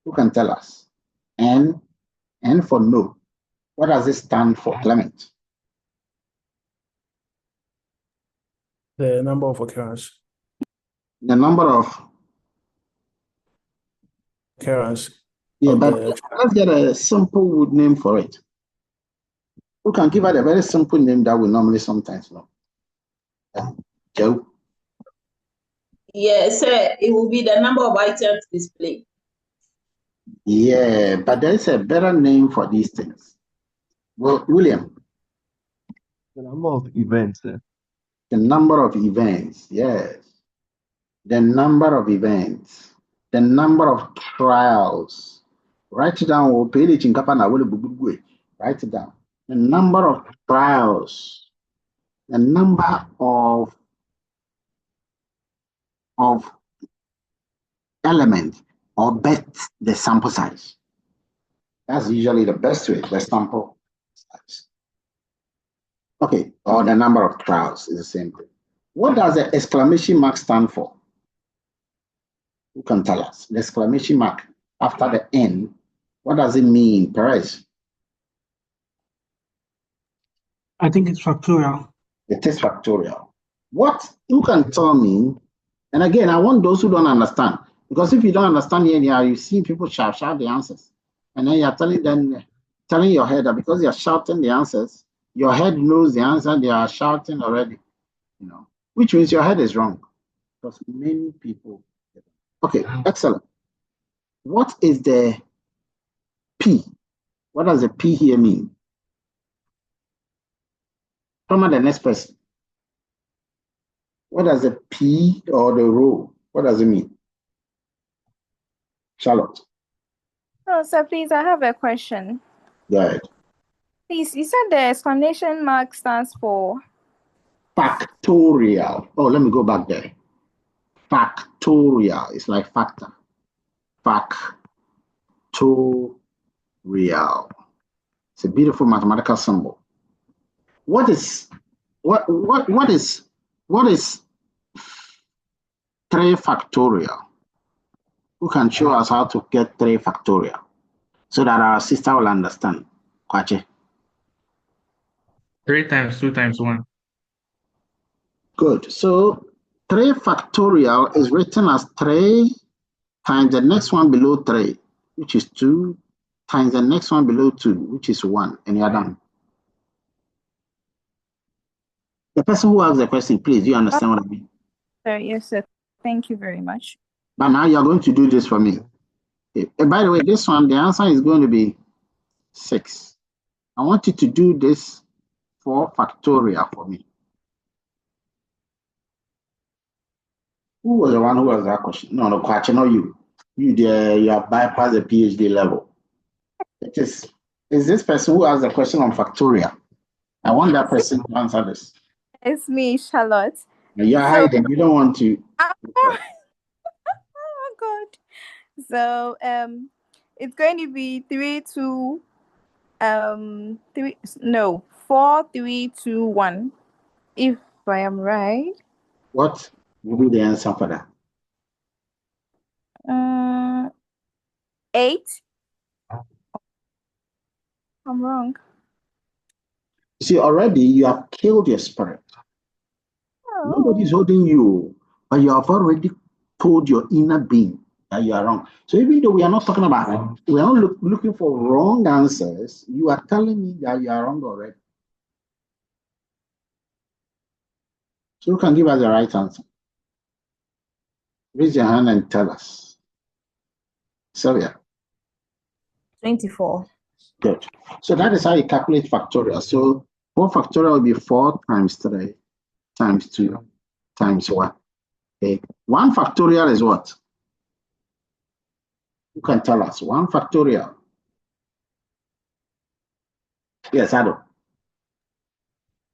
Who can tell us? N for no. What does it stand for, Clement? The number of occurrence. The number of Occurrence. Yeah, but the... let's get a simple wood name for it. Who can give us a very simple name that we normally sometimes know? Joe? Yes, sir. It will be the number of items displayed. Yeah, but there's a better name for these things. Well, William? The number of events, sir. The number of events, yes. The number of events. The number of trials. Write it down. Write it down. The number of trials. The number of elements, or bet the sample size. That's usually the best way, the sample size. Okay, or the number of trials is the same thing. What does the exclamation mark stand for? Who can tell us? The exclamation mark after the N, what does it mean, Perez? I think it's factorial. It is factorial. What you can tell me, and again, I want those who don't understand, because if you don't understand here, you see people shout the answers, and then you're telling your head that because you're shouting the answers, your head knows the answer, they are shouting already, which means your head is wrong, because many people. Okay, excellent. What is the P? What does the P here mean? Come on, the next person. What does the P or the rho, what does it mean? Charlotte. Oh, sir, please, I have a question. Go ahead. Please, you said the exclamation mark stands for? Factorial. Oh, let me go back there. Factorial. It's like factor. Factorial. It's a beautiful mathematical symbol. What is 3 factorial? Who can show us how to get 3 factorial so that our sister will understand? Kwache. 3 times 2 times 1. Good. So 3 factorial is written as 3 times the next one below 3, which is 2, times the next one below 2, which is 1, and you're done. The person who asked the question, please, do you understand what I mean? Yes, sir. Thank you very much. But now you're going to do this for me. Okay. And by the way, this one, the answer is going to be 6. I want you to do this 4 factorial for me. Who was the one who asked that question? No, Kwache, not you. You have bypassed the PhD level. Is this person who asked the question on factorial? I want that person to answer this. It's me, Charlotte. You're hiding. You don't want to. Oh my God. So it's going to be 4 3 2 1. If I am right. What will be the answer for that? 8. I'm wrong. See, already you have killed your spirit. Nobody's holding you, but you have already told your inner being that you are wrong. So even though we are not talking about, we are not looking for wrong answers, you are telling me that you are wrong already. So who can give us the right answer? Raise your hand and tell us. Sylvia. 24. Good. So that is how you calculate factorial. So 4 factorial will be 4 times 3 times 2 times 1. Okay. 1 factorial is what? Who can tell us? 1 factorial. Yes, Adam.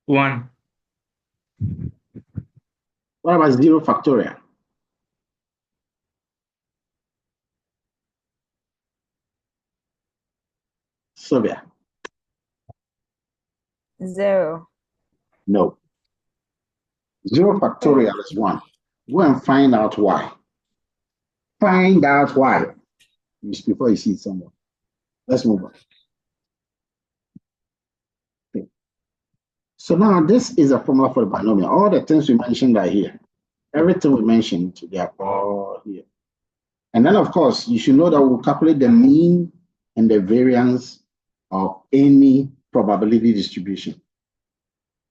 1. What about 0 factorial? Sylvia. 0. No. 0 factorial is 1. Go and find out why. Find out why. Before you see it somewhere. Let's move on. Okay. So now this is a formula for the binomial. All the things we mentioned are here. Everything we mentioned, they are all here. And then, of course, you should know that we'll calculate the mean and the variance of any probability distribution.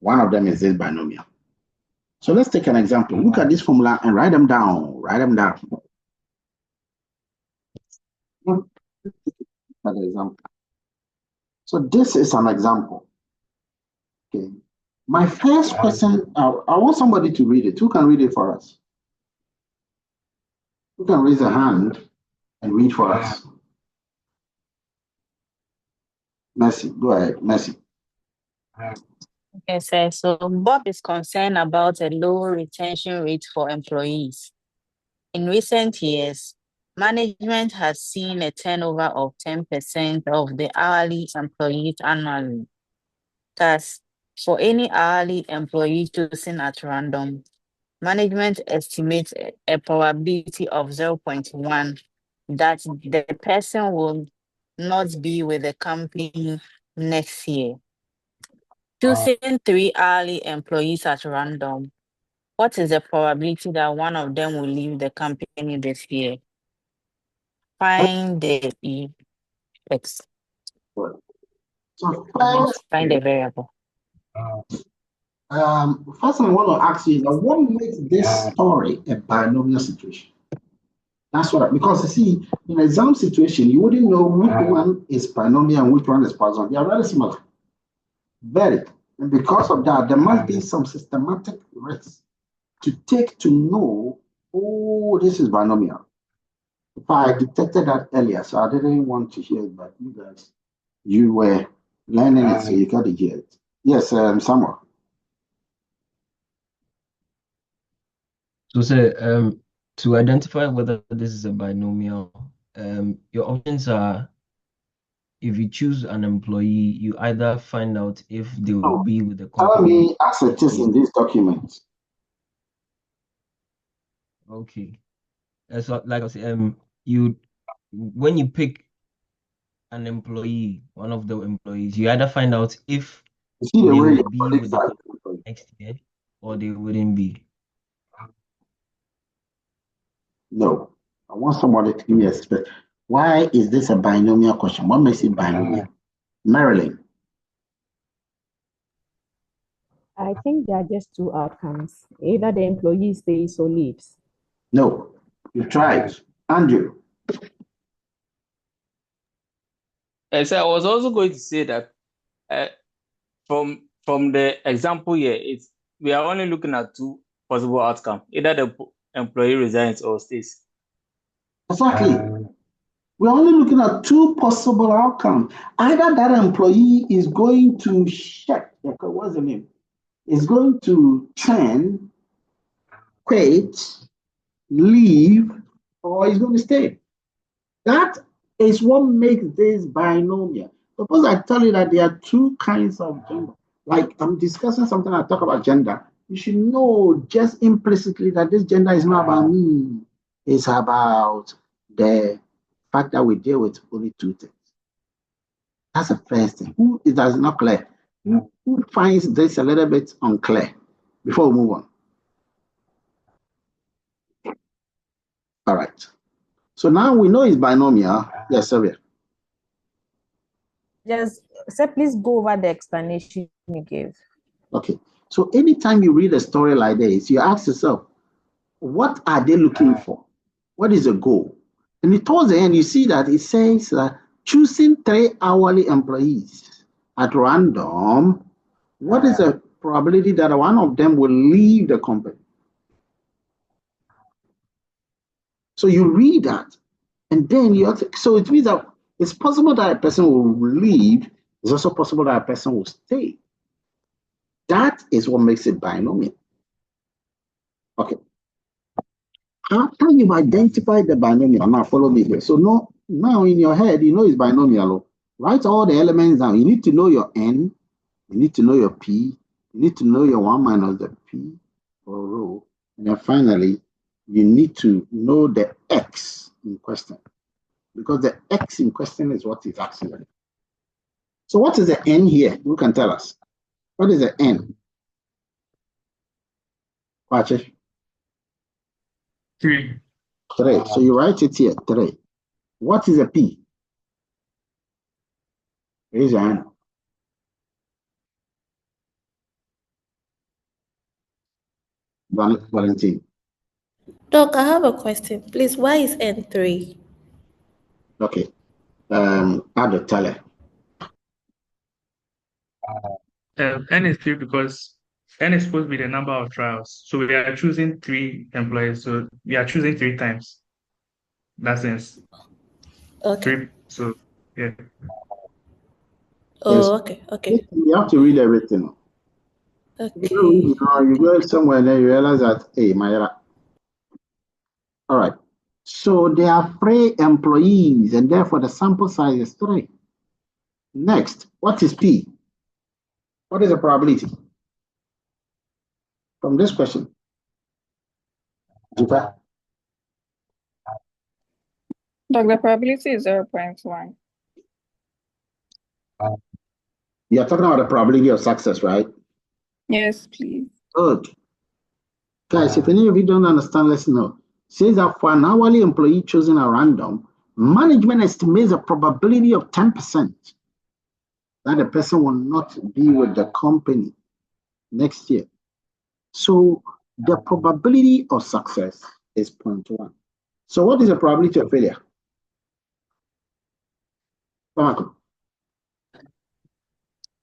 One of them is this binomial. So let's take an example. Look at this formula and write them down. Write them down. An example. So this is an example. Okay. My first question, I want somebody to read it. Who can read it for us? Who can raise a hand and read for us? Mercy, go ahead, Mercy. Okay, sir. So Bob is concerned about a low retention rate for employees. In recent years, management has seen a turnover of 10% of the hourly employees annually. Thus, for any hourly employee chosen at random, management estimates a probability of 0.1 that the person will not be with the company next year. Choosing 3 hourly employees at random, what is the probability that one of them will leave the company this year? Find the X. So first, Find the variable. First I want to ask you that what makes this story a binomial situation? That's what, because you see, in an exam situation, you wouldn't know which one is binomial and which one is poisson. They are very similar. Very. And because of that, there must be some systematic risks to take to know, oh, this is binomial. If I detected that earlier, so I didn't want to hear it, but you guys, you were learning it, so you got to hear it. Yes, Samuel. So say to identify whether this is a binomial, your options are, if you choose an employee, you either find out if they will be with the Tell company. me as it is in this document. Okay. So like I said, when you pick an employee, one of the employees, you either find out if they will be with the company next year or they wouldn't be. No, I want somebody to give me a spec. Why is this a binomial question? What makes it binomial? Marilyn. I think there are just 2 outcomes. Either the employee stays or leaves. No, you tried. Andrew. So I was also going to say that from the example here, we are only looking at 2 possible outcomes: either the employee resigns or stays. Exactly. We're only looking at 2 possible outcomes. Either that employee is going to check, what's the name? Is going to turn, quit, leave, or is going to stay. That is what makes this binomial. Suppose I tell you that there are 2 kinds of gender. Like I'm discussing something, I talk about gender. You should know just implicitly that this gender is not about me. It's about the fact that we deal with only 2 things. That's the first thing. Who is not clear? Who finds this a little bit unclear before we move on? All right. So now we know it's binomial. Yes, Sylvia. Just sir, please go over the explanation you gave. Okay. So anytime you read a story like this, you ask yourself, what are they looking for? What is the goal? And towards the end, you see that it says that choosing 3 hourly employees at random, what is the probability that one of them will leave the company? So you read that, and then you have to, so it means that it's possible that a person will leave. It's also possible that a person will stay. That is what makes it binomial. Okay. After you've identified the binomial, now follow me here. So now in your head, you know it's binomial. Write all the elements down. You need to know your n, you need to know your p, you need to know your 1 minus the p or rho, and then finally, you need to know the x in question, because the x in question is what is asking. So what is the n here? Who can tell us? What is the n? Patrick? 3. 3. So you write it here, 3. What is a p? Raise your hand. Valentine. Doc, I have a question. Please, why is N3? Okay. Add the teller. N is 3 because N is supposed to be the number of trials. So we are choosing 3 employees. So we are choosing 3 times. That sense. Okay. 3. So yeah. Yes. Oh, okay. You have to read everything. Okay. You go somewhere and then you realize that, hey, Mayra. All right. So there are 3 employees, and therefore the sample size is 3. Next, what is P? What is the probability from this question? Doc, the probability is 0.1. You are talking about the probability of success, right? Yes, please. Good. Guys, if any of you don't understand, let's know. Says that for an hourly employee chosen at random, management estimates a probability of 10% that the person will not be with the company next year. So the probability of success is 0.1. So what is the probability of failure?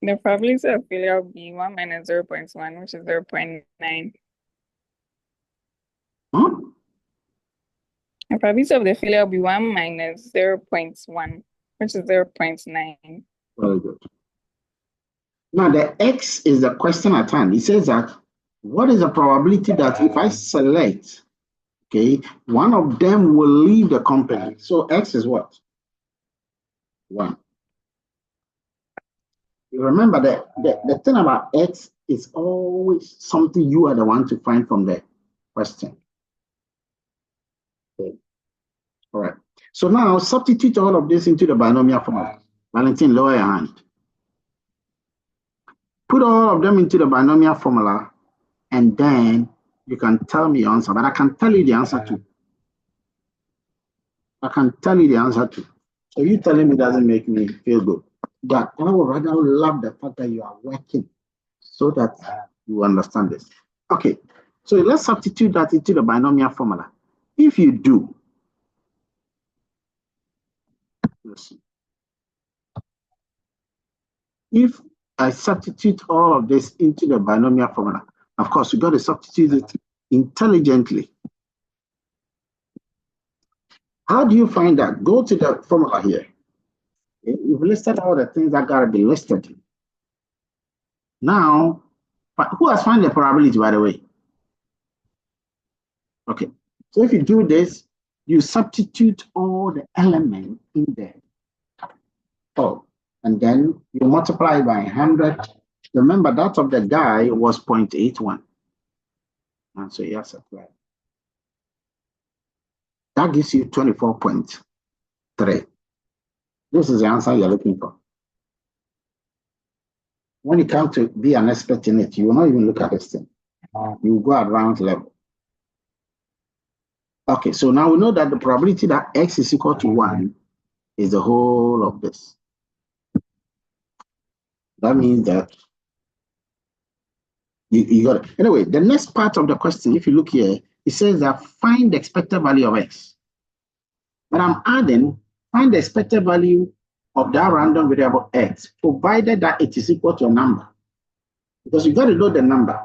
The probability of failure will be 1 minus 0.1, which is 0.9. Huh? The probability of the failure will be 1 minus 0.1, which is 0.9. Very good. Now the X is the question at hand. It says that what is the probability that if I select, okay, one of them will leave the company? So X is what? 1. You remember that the thing about X is always something you are the one to find from the question. Okay. All right. So now substitute all of this into the binomial formula. Valentine, lower your hand. Put all of them into the binomial formula, and then you can tell me your answer. But I can tell you the answer too. I can tell you the answer too. So you telling me doesn't make me feel good. But I would rather love the fact that you are working so that you understand this. Okay, so let's substitute that into the binomial formula. If you do, let's see. If I substitute all of this into the binomial formula, of course, you got to substitute it intelligently. How do you find that? Go to the formula here. You've listed all the things that got to be listed. Now, who has found the probability, by the way? Okay, so if you do this, you substitute all the elements in there. Oh, and then you multiply by 100. Remember, that of the guy was 0.81. And so yes, right. That gives you 24.3. This is the answer you're looking for. When you come to be an expert in it, you will not even look at this thing. You will go advanced level. Okay, so now we know that the probability that x is equal to 1 is the whole of this. That means that you got it. Anyway, the next part of the question, if you look here, it says that find the expected value of x. But I'm adding, find the expected value of that random variable x, provided that it is equal to a number. Because you got to know the number.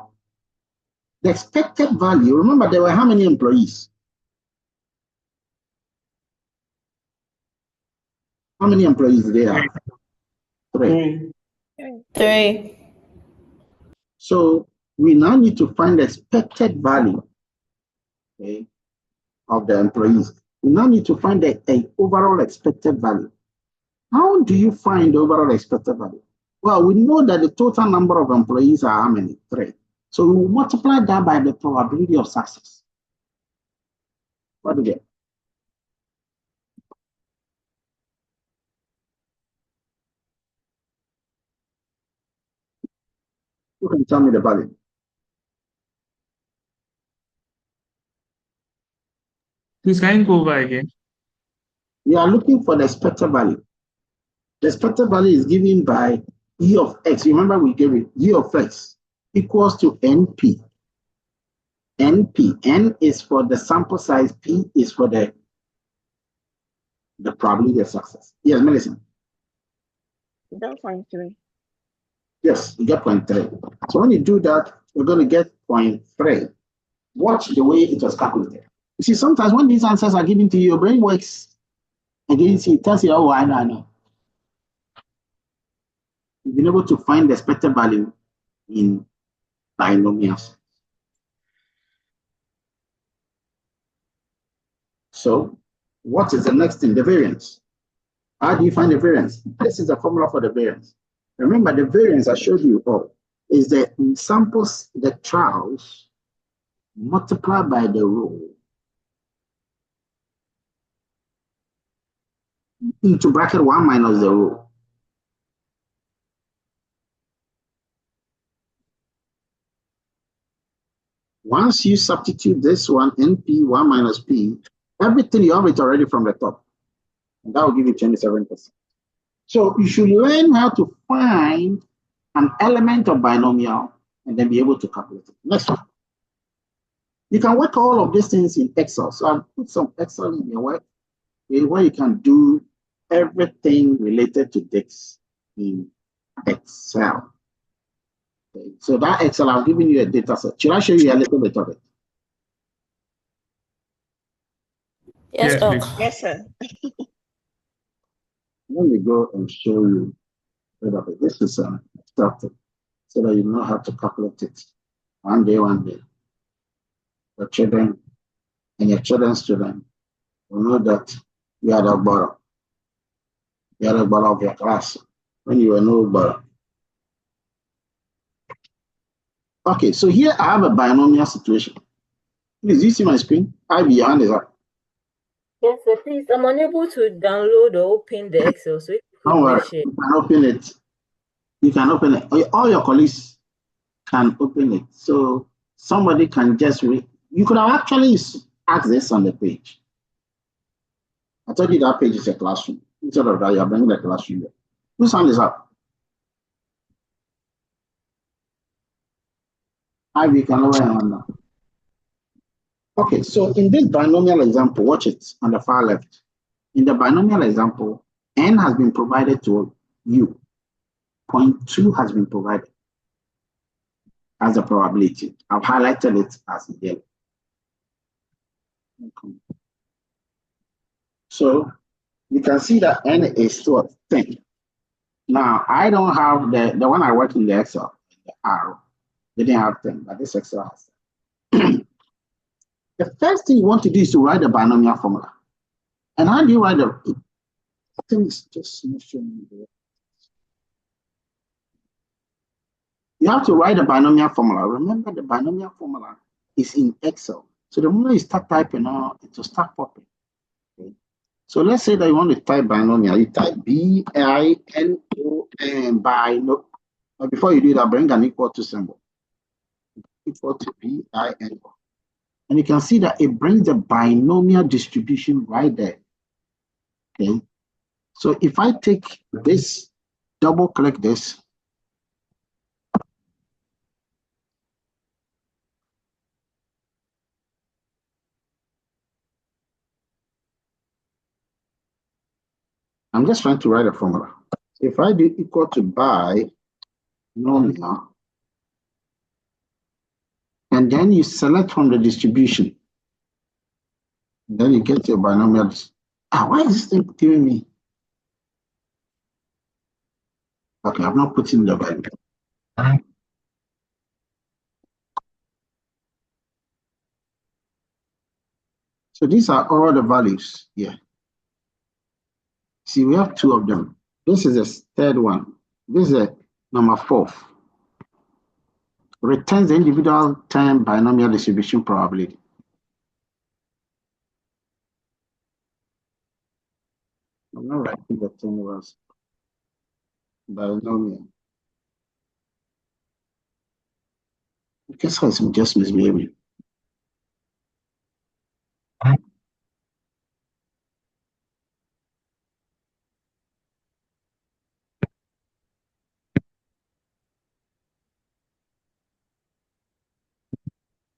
The expected value, remember there were how many employees? How many employees do they have? 3. 3. So we now need to find the expected value, okay, of the employees. We now need to find the overall expected value. How do you find the overall expected value? Well, we know that the total number of employees are how many? 3. So we will multiply that by the probability of success. What do you get? You can tell me the value. Please, can you go over again? We are looking for the expected value. The expected value is given by E of x. Remember we gave it E of x equals to NP. NP. N is for the sample size. P is for the probability of success. Yes, Melissa. 0.3. Yes, you get 0.3. So when you do that, we're going to get 0.3. Watch the way it was calculated. You see, sometimes when these answers are given to you, your brain works against you. It tells you, oh, I know. You've been able to find the expected value in binomials. So what is the next thing? The variance. How do you find the variance? This is the formula for the variance. Remember, the variance I showed you is the samples, the trials, multiplied by the rho into bracket 1 minus the rho. Once you substitute this one, NP, 1 minus P, everything you have it already from the top. And that will give you 27%. So you should learn how to find an element of binomial and then be able to calculate it. Next one. You can work all of these things in Excel. So I'll put some Excel in your work where you can do everything related to this in Excel. Okay. So that Excel, I've given you a data set. Should I show you a little bit of it? Yes, Doc. Yes, sir. Let me go and show you a bit of it. This is started so that you know how to calculate it. One day. Your children and your children's children will know that you are the borrower. You are the borrower of your class when you were no borrower. Okay, so here I have a binomial situation. Please, do you see my screen? Ivy, your hand is up. Yes, sir. Please, I'm unable to download or open the Excel, so if you could Don't worry, share. you can open it. You can open it. All your colleagues can open it. So somebody can just read. You could have actually asked this on the page. I told you that page is a classroom. Instead of that, you're bringing the classroom there. Whose hand is up? Ivy, can lower your hand now. Okay, so in this binomial example, watch it on the far left. In the binomial example, n has been provided to you. 0.2 has been provided as a probability. I've highlighted it as yellow. Okay. So you can see that n is still 10. Now, I don't have the one I work in the Excel, the R. They didn't have 10, but this Excel has 10. The first thing you want to do is to write the binomial formula. And how do you write the? I think it's just not showing me. You have to write the binomial formula. Remember, the binomial formula is in Excel. So the moment you start typing, it will start popping. Okay. So let's say that you want to type binomial. You type B-I-N-O-M, binomial. But before you do that, bring an equal to symbol. Equal to B-I-N-O. And you can see that it brings the binomial distribution right there. Okay. So if I take this, double click this, I'm just trying to write a formula. If I do equal to binomial, and then you select from the distribution, then you get your binomial. Why is this thing giving me? Okay, I'm not putting the value. So these are all the values here. See, we have two of them. This is the third one. This is a number 4. Returns the individual term binomial distribution probability. I'm not writing the term was binomial. I guess I some just misbehaving.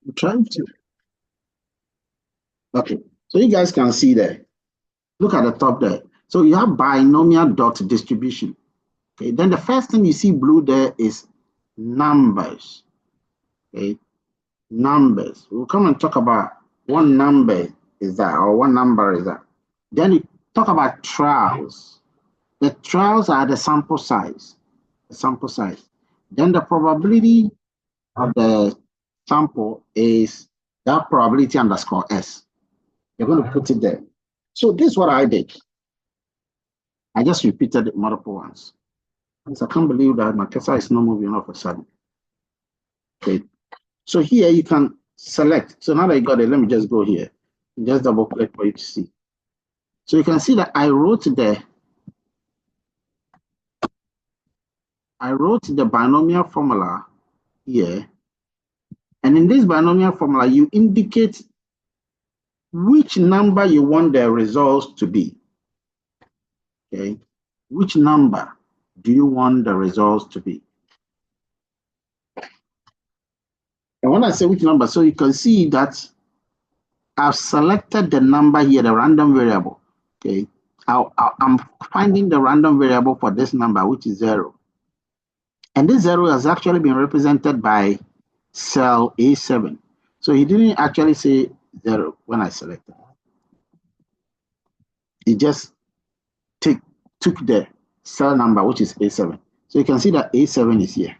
I'm trying to. Okay, so you guys can see there. Look at the top there. So you have binomial dot distribution. Okay, then the first thing you see blue there is numbers. Okay, numbers. We'll come and talk about what number is that or what number is that. Then you talk about trials. The trials are the sample size. The sample size. Then the probability of the sample is that probability underscore S. You're going to put it there. So this is what I did. I just repeated it multiple ones. I can't believe that my cursor is not moving all of a sudden. Okay. So here you can select. So now that you got it, let me just go here. Just double click for you to see. So you can see that I wrote the binomial formula here. And in this binomial formula, you indicate which number you want the results to be. Okay. Which number do you want the results to be? And when I say which number, so you can see that I've selected the number here, the random variable. Okay. I'm finding the random variable for this number, which is 0. And this 0 has actually been represented by cell A7. So he didn't actually say 0 when I selected. He just took the cell number, which is A7. So you can see that A7 is here.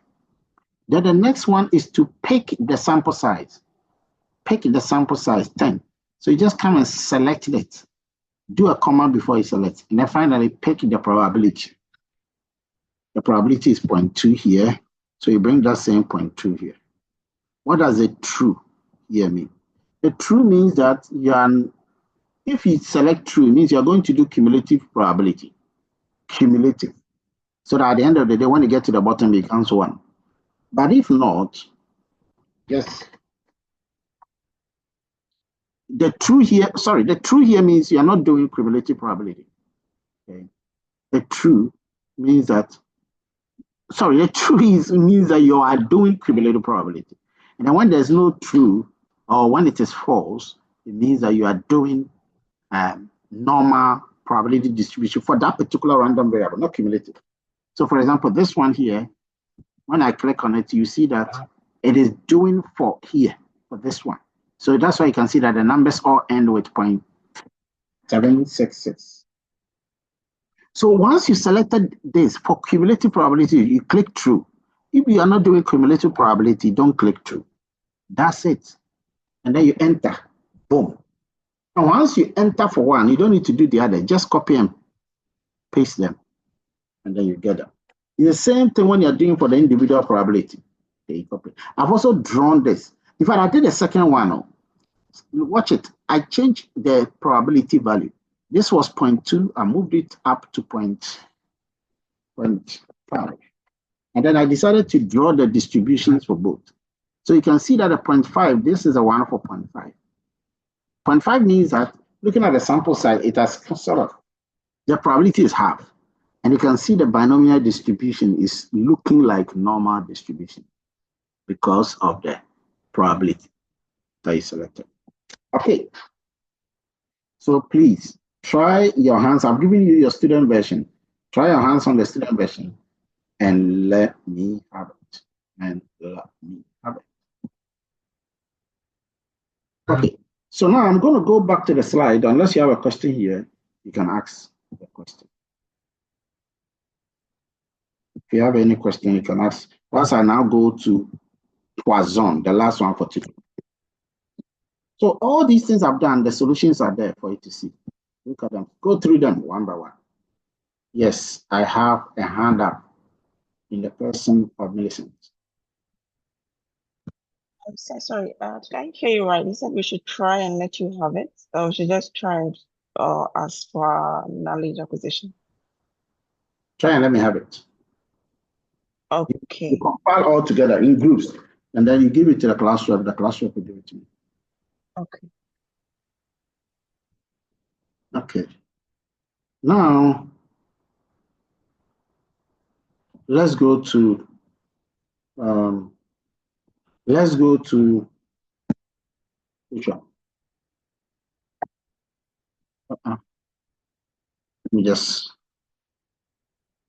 Then the next one is to pick the sample size. Pick the sample size 10. So you just come and select it. Do a comma before you select. And then finally pick the probability. The probability is 0.2 here. So you bring that same 0.2 here. What does a true here mean? A true means that if you select true, it means you're going to do cumulative probability. Cumulative. So that at the end of the day, when you get to the bottom, it becomes 1. But if not, yes. The true here means you're not doing cumulative probability. Okay. The true means that, means that you are doing cumulative probability. And then when there's no true, or when it is false, it means that you are doing normal probability distribution for that particular random variable, not cumulative. So for example, this one here, when I click on it, you see that it is doing for here, for this one. So that's why you can see that the numbers all end with 0.766. So once you selected this for cumulative probability, you click true. If you are not doing cumulative probability, don't click true. That's it. And then you enter. Boom. And once you enter for one, you don't need to do the other. Just copy and paste them. And then you get them. It's the same thing when you're doing for the individual probability. Okay, copy. I've also drawn this. In fact, I did the second one. Watch it. I changed the probability value. This was 0.2. I moved it up to 0.5. And then I decided to draw the distributions for both. So you can see that the 0.5, this is a 1 for 0.5. 0.5 means that looking at the sample size, it has sort of, the probability is half. And you can see the binomial distribution is looking like normal distribution because of the probability that is selected. Okay. So please try your hands. I've given you your student version. Try your hands on the student version and let me have it. And let me have it. Okay. So now I'm going to go back to the slide. Unless you have a question here, you can ask the question. If you have any question, you can ask. Once I now go to poisson, the last one for today. So all these things I've done, the solutions are there for you to see. Look at them. Go through them one by one. Yes, I have a hand up in the person of Millicent. I'm so sorry. Did I hear you right? You said we should try and let you have it, or we should just try it as for knowledge acquisition? Try and let me have it. Okay. You compile all together in groups, and then you give it to the class rep. The class rep will give it to me. Okay. Okay. Now, let's go to which one? Let me just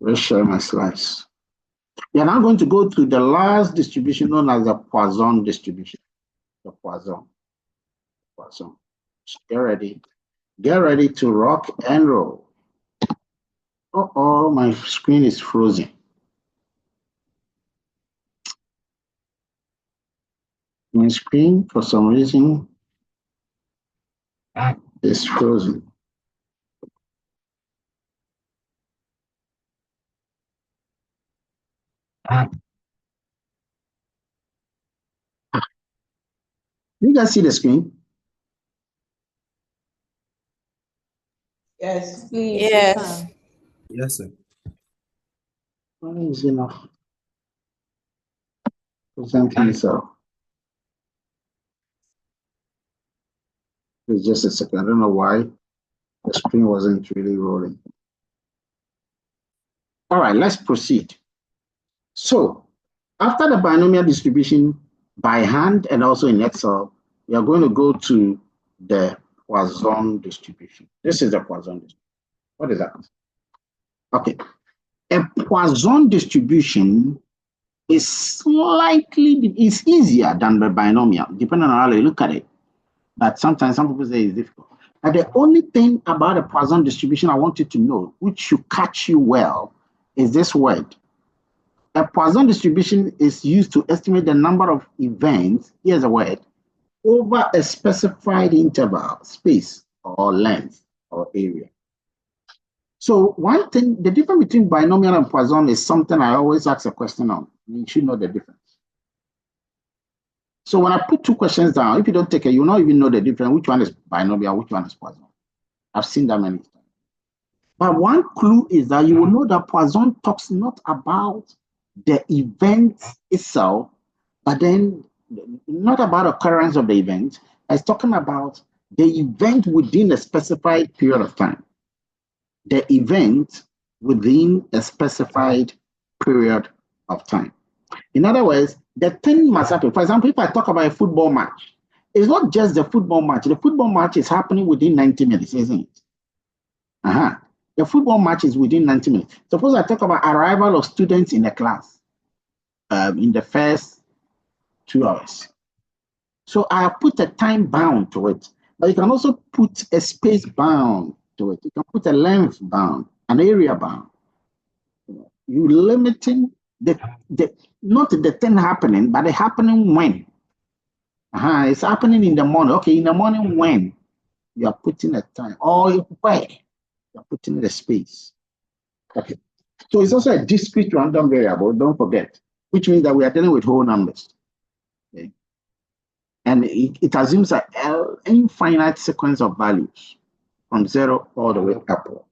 reshare my slides. We are now going to go to the last distribution known as the Poisson distribution. The Poisson. Poisson. Get ready. Get ready to rock and roll. Oh, my screen is frozen. My screen, for some reason, is frozen. You guys see the screen? Yes, please. Yes. Yes, sir. Why is it not presenting itself? It's just a second. I don't know why the screen wasn't really rolling. All right, let's proceed. So, after the binomial distribution by hand and also in Excel, we are going to go to the Poisson distribution. This is the Poisson distribution. What is that? Okay. A Poisson distribution is it's easier than the binomial, depending on how you look at it. But sometimes some people say it's difficult. But the only thing about a Poisson distribution I want you to know, which should catch you well, is this word. A Poisson distribution is used to estimate the number of events, here's a word, over a specified interval, space, or length, or area. So one thing, the difference between binomial and Poisson is something I always ask a question on. You should know the difference. So when I put two questions down, if you don't take it, you'll not even know the difference, which one is binomial, which one is Poisson. I've seen that many times. But one clue is that you will know that Poisson talks not about the event itself, but then not about occurrence of the event. It's talking about the event within a specified period of time. The event within a specified period of time. In other words, the thing must happen. For example, if I talk about a football match, it's not just the football match. The football match is happening within 90 minutes, isn't it? The football match is within 90 minutes. Suppose I talk about arrival of students in a class in the first 2 hours. So I have put a time bound to it. But you can also put a space bound to it. You can put a length bound, an area bound. You limiting not the thing happening, but the happening when. It's happening in the morning. Okay, in the morning when you are putting a time, or where you are putting the space. Okay, so it's also a discrete random variable. Don't forget, which means that we are dealing with whole numbers. Okay, and it assumes an infinite sequence of values from 0 all the way upward.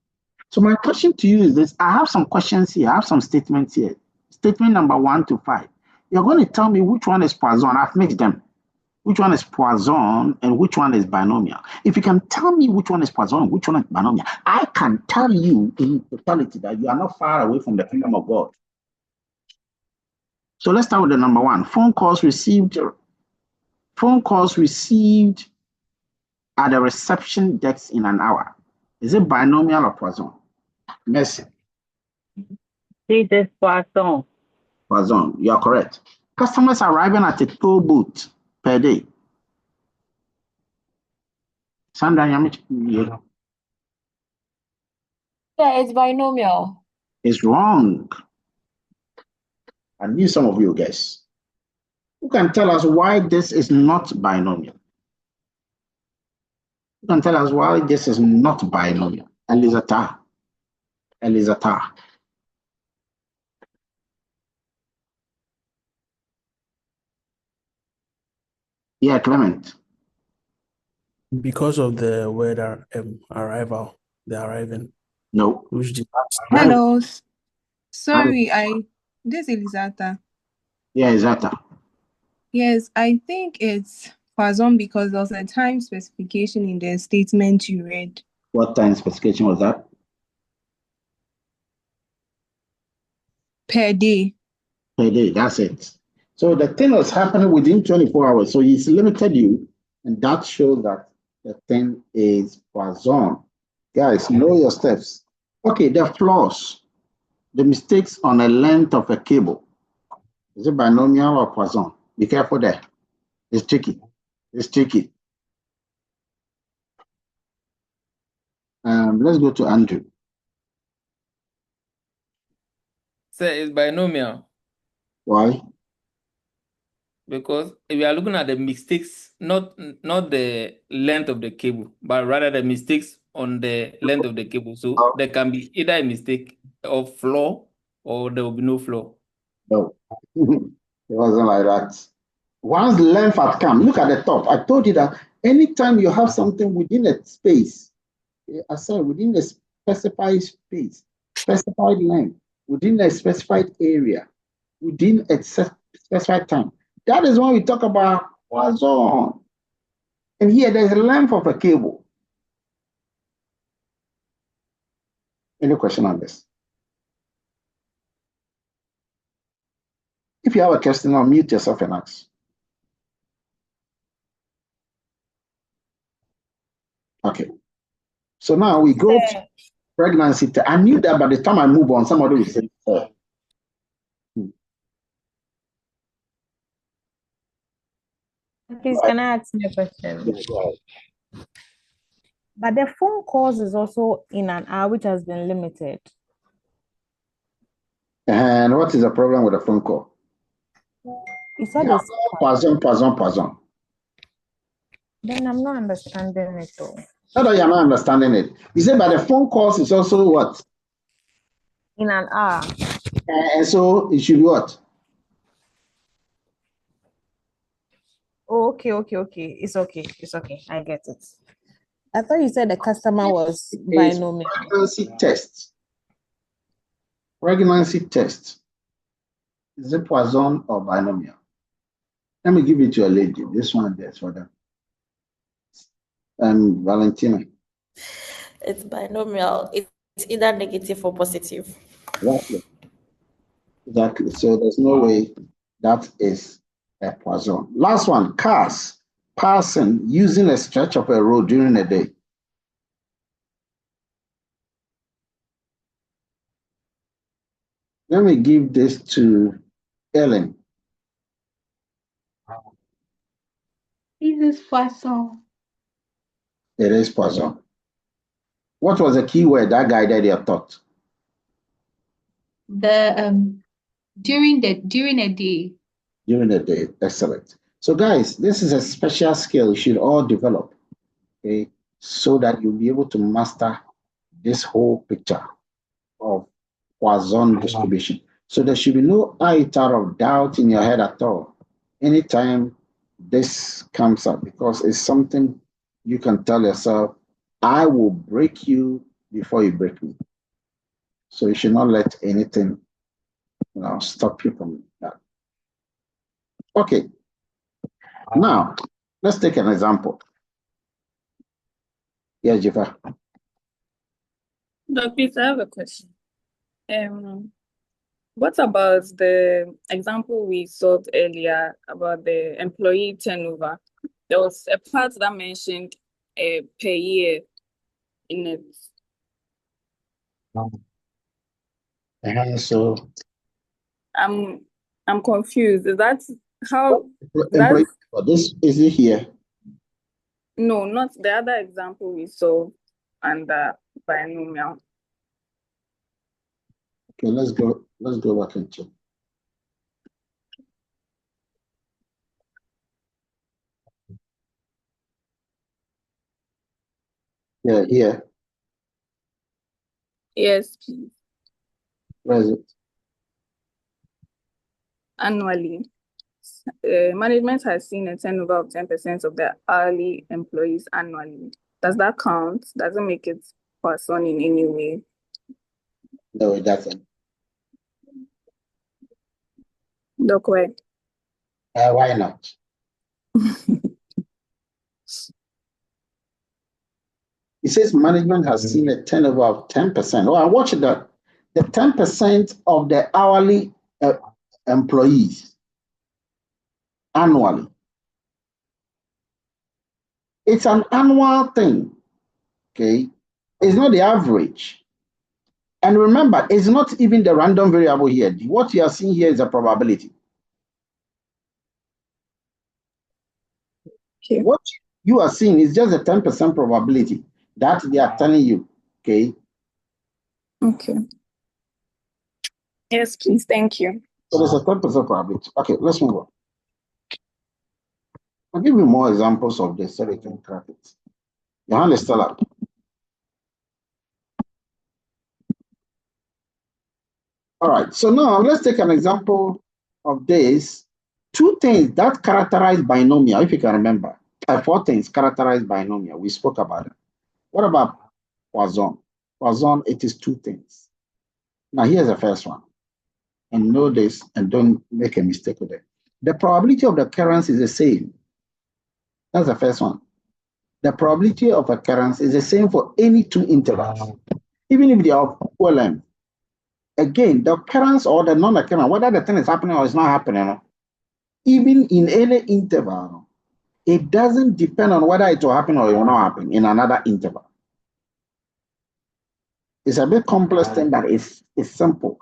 So my question to you is this: I have some questions here. I have some statements here. Statement number 1 to 5. You're going to tell me which one is Poisson. I've mixed them. which one is Poisson, and which one is binomial. If you can tell me which one is Poisson and which one is binomial, I can tell you in totality that you are not far away from the kingdom of God. So let's start with the number one. Phone calls received at the reception desk in an hour. Is it binomial or Poisson? Merci. It is Poisson. Poisson, you are correct. Customers arriving at a toll booth per day. Sandra, Yeah, it's binomial. it's wrong. I need some of you guys who can tell us why this is not binomial. Who can tell us why this is not binomial? Elizata. Yeah, Clement. Because of the weather arrival, the arriving. No. Hello. Sorry, this is Elizata. Yeah, Elizata. Yes, I think it's Poisson because there's a time specification in the statement you read. What time specification was that? Per day. Per day, that's it. So the thing was happening within 24 hours. So he's limited you, and that shows that the thing is Poisson. Guys, know your steps. Okay, the flaws, the mistakes on the length of a cable. Is it binomial or Poisson? Be careful there. It's tricky. It's tricky. Let's go to Andrew. Sir, it's binomial. Why? Because we are looking at the mistakes, not the length of the cable, but rather the mistakes on the length of the cable. So there can be either a mistake of flaw or there will be no flaw. No, it wasn't like that. Once length had come, look at the top. I told you that anytime you have something within a space, I said within a specified space, specified length, within a specified area, within a specified time, that is when we talk about Poisson. And here there's a length of a cable. Any question on this? If you have a question, unmute yourself and ask. Okay. So now we go to pregnancy. I knew that by the time I move on, somebody will say, Please, can I ask you a question? But the phone calls is also in an hour, which has been limited. And what is the problem with the phone call? You said it's Poisson. Then I'm not understanding it though. Not that you're not understanding it. You said, but the phone calls is also what? In an hour. And so it should be what? Oh, okay. It's okay. I get it. I thought you said the customer was binomial. Pregnancy test. Is it Poisson or binomial? Let me give it to a lady. This one there for them. And Valentina. It's binomial. It's either negative or positive. Exactly. So there's no way that is a Poisson. Last one, cars passing using a stretch of a road during the day. Let me give this to Ellen. This is Poisson. It is Poisson. What was the key word that guided your thought? The during a day. During the day, excellent. So guys, this is a special skill you should all develop, okay, so that you'll be able to master this whole picture of Poisson distribution. So there should be no iota of doubt in your head at all anytime this comes up, because it's something you can tell yourself, I will break you before you break me. So you should not let anything stop you from that. Okay. Now, let's take an example. Yes, Jifa. Dr. Peter, I have a question. What about the example we solved earlier about the employee turnover? There was a part that mentioned per year in it. So I'm confused. Is that how employee, that's this is it here? no, not the other example we saw under binomial. Okay, let's go back and check. Yeah, here. Yes, please. Where is it? Annually. Management has seen a turnover of 10% of their hourly employees annually. Does that count? Does it make it poisson in any way? No, it doesn't. Doc, why? Why not? It says management has seen a turnover of 10%. Oh, I watched that. The 10% of the hourly employees annually. It's an annual thing. Okay. It's not the average. And remember, it's not even the random variable here. What you are seeing here is a probability. Okay. What you are seeing is just a 10% probability that they are telling you. Okay. Okay. Yes, please. Thank you. So there's a 10% probability. Okay, let's move on. I'll give you more examples of this so you can crack it. Your hand is still up. All right, so now let's take an example of this. Two things that characterize binomial, if you can remember. Four things characterize binomial. We spoke about it. What about poisson? Poisson, it is two things. Now, here's the first one. And know this and don't make a mistake with it. The probability of the occurrence is the same. That's the first one. The probability of occurrence is the same for any two intervals, even if they are equal length. Again, the occurrence or the non-occurrence, whether the thing is happening or it's not happening, even in any interval, it doesn't depend on whether it will happen or it will not happen in another interval. It's a bit complex thing, but it's simple.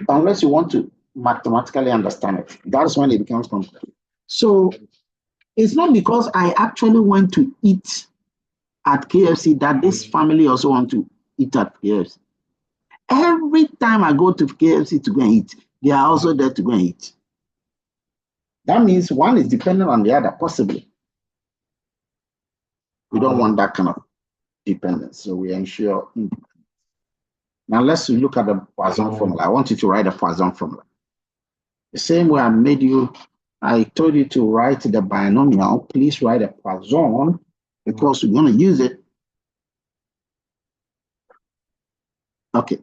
Unless you want to mathematically understand it, that's when it becomes complex. So it's not because I actually went to eat at KFC that this family also want to eat at KFC. Every time I go to KFC to go and eat, they are also there to go and eat. That means one is dependent on the other, possibly. We don't want that kind of dependence, so we ensure independence. Now let's look at the Poisson formula. I want you to write the Poisson formula. The same way I told you to write the binomial, please write a Poisson because we're going to use it. Okay.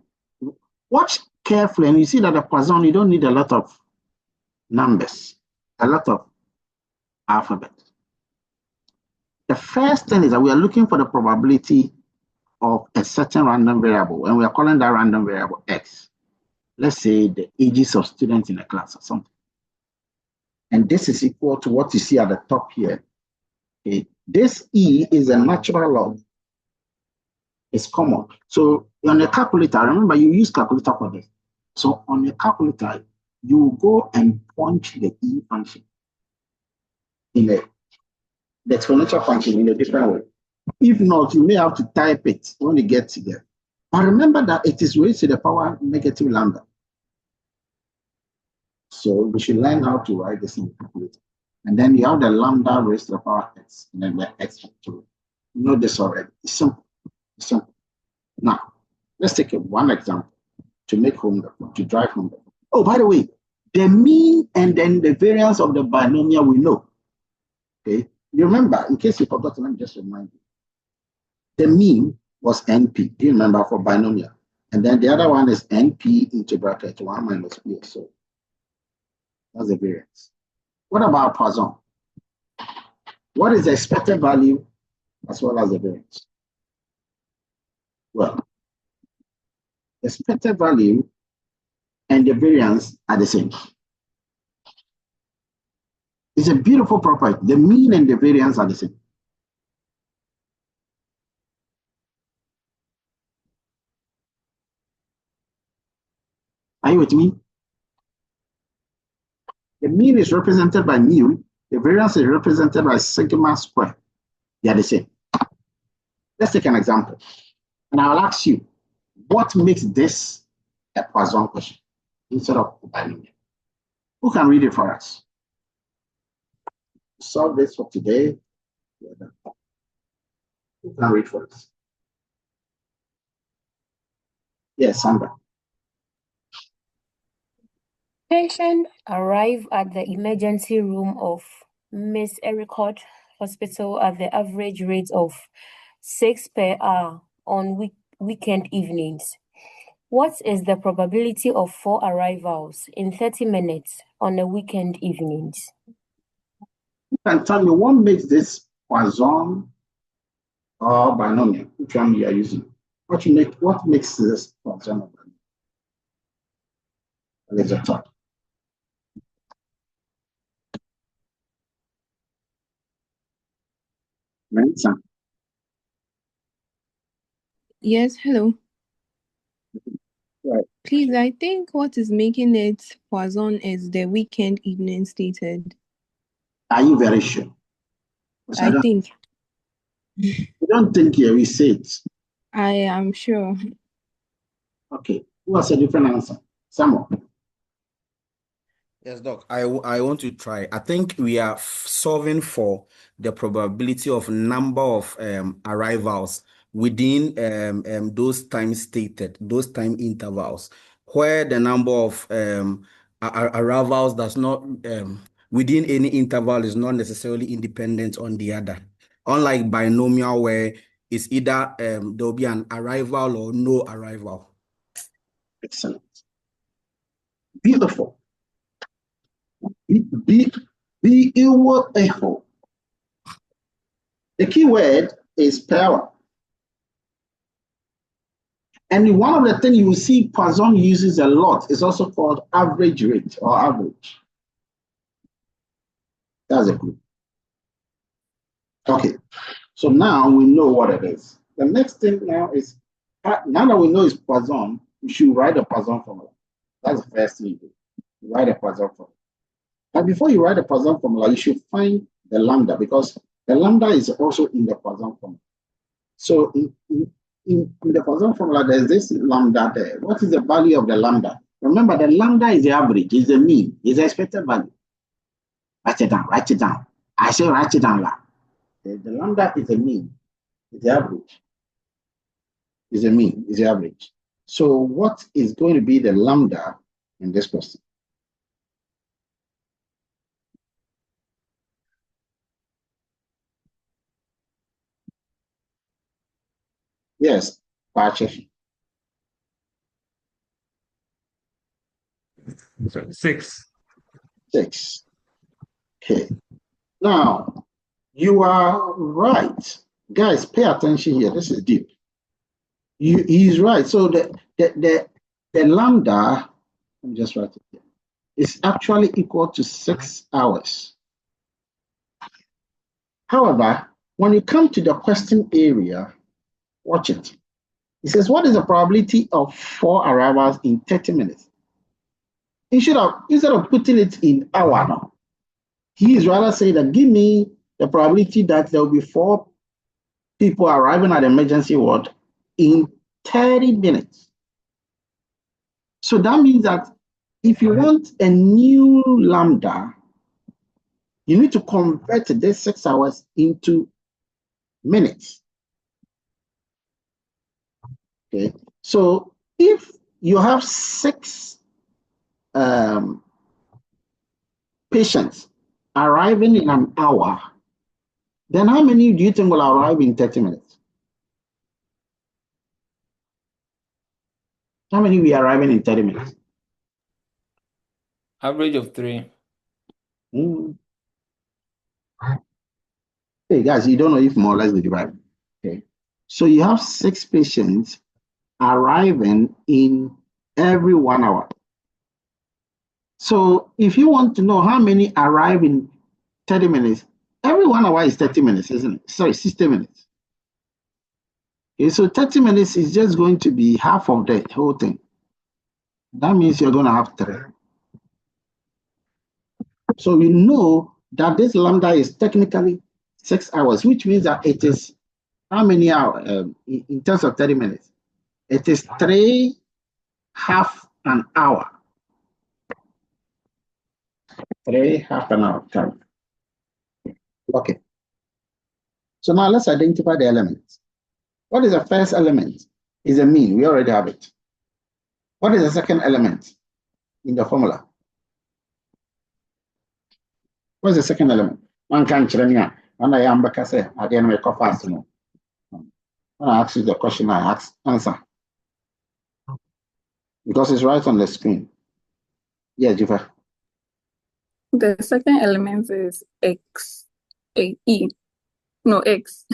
Watch carefully and you see that the Poisson, you don't need a lot of numbers, a lot of alphabet. The first thing is that we are looking for the probability of a certain random variable, and we are calling that random variable X. Let's say the ages of students in a class or something. And this is equal to what you see at the top here. Okay. This E is a natural log. It's common. So on a calculator, remember you use calculator for this. So on a calculator, you go and punch the E function in the exponential function in a different way. If not, you may have to type it when you get together. But remember that it is raised to the power negative lambda. So we should learn how to write this in the calculator. And then you have the lambda raised to the power x, and then the x factorial. You know this already. It's simple. It's simple. Now, let's take one example to make home, to drive home. Oh, by the way, the mean and then the variance of the binomial we know. Okay, you remember, in case you forgot, let me just remind you. The mean was NP, do you remember, for binomial? And then the other one is NP into bracket 1 minus P. So that's the variance. What about Poisson? What is the expected value as well as the variance? Well, the expected value and the variance are the same. It's a beautiful property. The mean and the variance are the same. Are you with me? The mean is represented by mu. The variance is represented by sigma square. They are the same. Let's take an example. And I'll ask you, what makes this a Poisson question instead of a binomial? Who can read it for us? Solve this for today. Who can read for us? Yes, Sandra. Patient arrive at the emergency room of Miss Ericott Hospital at the average rate of 6 per hour on weekend evenings. What is the probability of 4 arrivals in 30 minutes on the weekend evenings? You can tell me what makes this Poisson or binomial? Which one you are using? What makes this Poisson or binomial? Let's talk. Melissa. Yes, hello. Right. Please, I think what is making it Poisson is the weekend evening stated. Are you very sure? I think. You don't think here, we say it. I am sure. Okay. Who has a different answer? Samuel. Yes, Doc. I want to try. I think we are solving for the probability of number of arrivals within those time stated, those time intervals, where the number of arrivals does not within any interval is not necessarily independent on the other. Unlike binomial, where it's either there will be an arrival or no arrival. Excellent. Beautiful. Be echo. The key word is power. And one of the things you will see Poisson uses a lot is also called average rate or average. That's a clue. Okay, so now we know what it is. The next thing now is, now that we know it's Poisson, we should write a Poisson formula. That's the first thing you do. You write a Poisson formula. And before you write a Poisson formula, you should find the lambda, because the lambda is also in the Poisson formula. So in the Poisson formula, there's this lambda there. What is the value of the lambda? Remember, the lambda is the average, is the mean, is the expected value. Write it down, write it down. I say write it down. The lambda is the mean, is the average. Is the mean, is the average. So what is going to be the lambda in this question? Yes, Pache. 6. 6. Okay. Now, you are right. Guys, pay attention here. This is deep. He's right. So the lambda, let me just write it here, is actually equal to 6 hours. However, when you come to the question area, watch it. It says, what is the probability of 4 arrivals in 30 minutes? Instead of putting it in hour now, he is rather saying that give me the probability that there will be 4 people arriving at the emergency ward in 30 minutes. So that means that if you want a new lambda, you need to convert this 6 hours into minutes. Okay, so if you have 6 patients arriving in an hour, then how many do you think will arrive in 30 minutes? How many will be arriving in 30 minutes? Average of 3. Hey guys, you don't know if more or less they divide. Okay. So you have 6 patients arriving in every 1 hour. So if you want to know how many arrive in 30 minutes, every 1 hour is 30 minutes, isn't it? Sorry, 60 minutes. Okay, so 30 minutes is just going to be half of the whole thing. That means you're going to have 3. So we know that this lambda is technically 6 hours, which means that it is how many hours in terms of 30 minutes? It is 3 half an hour. 3 half an hour time. Okay. So now let's identify the elements. What is the first element? Is a mean. We already have it. What is the second element in the formula? What's the second element? One can challenge. When I am back, I say, I didn't make a fast. When I ask you the question, I answer. Because it's right on the screen. Yeah, Jiva. The second element is X, E. No, X.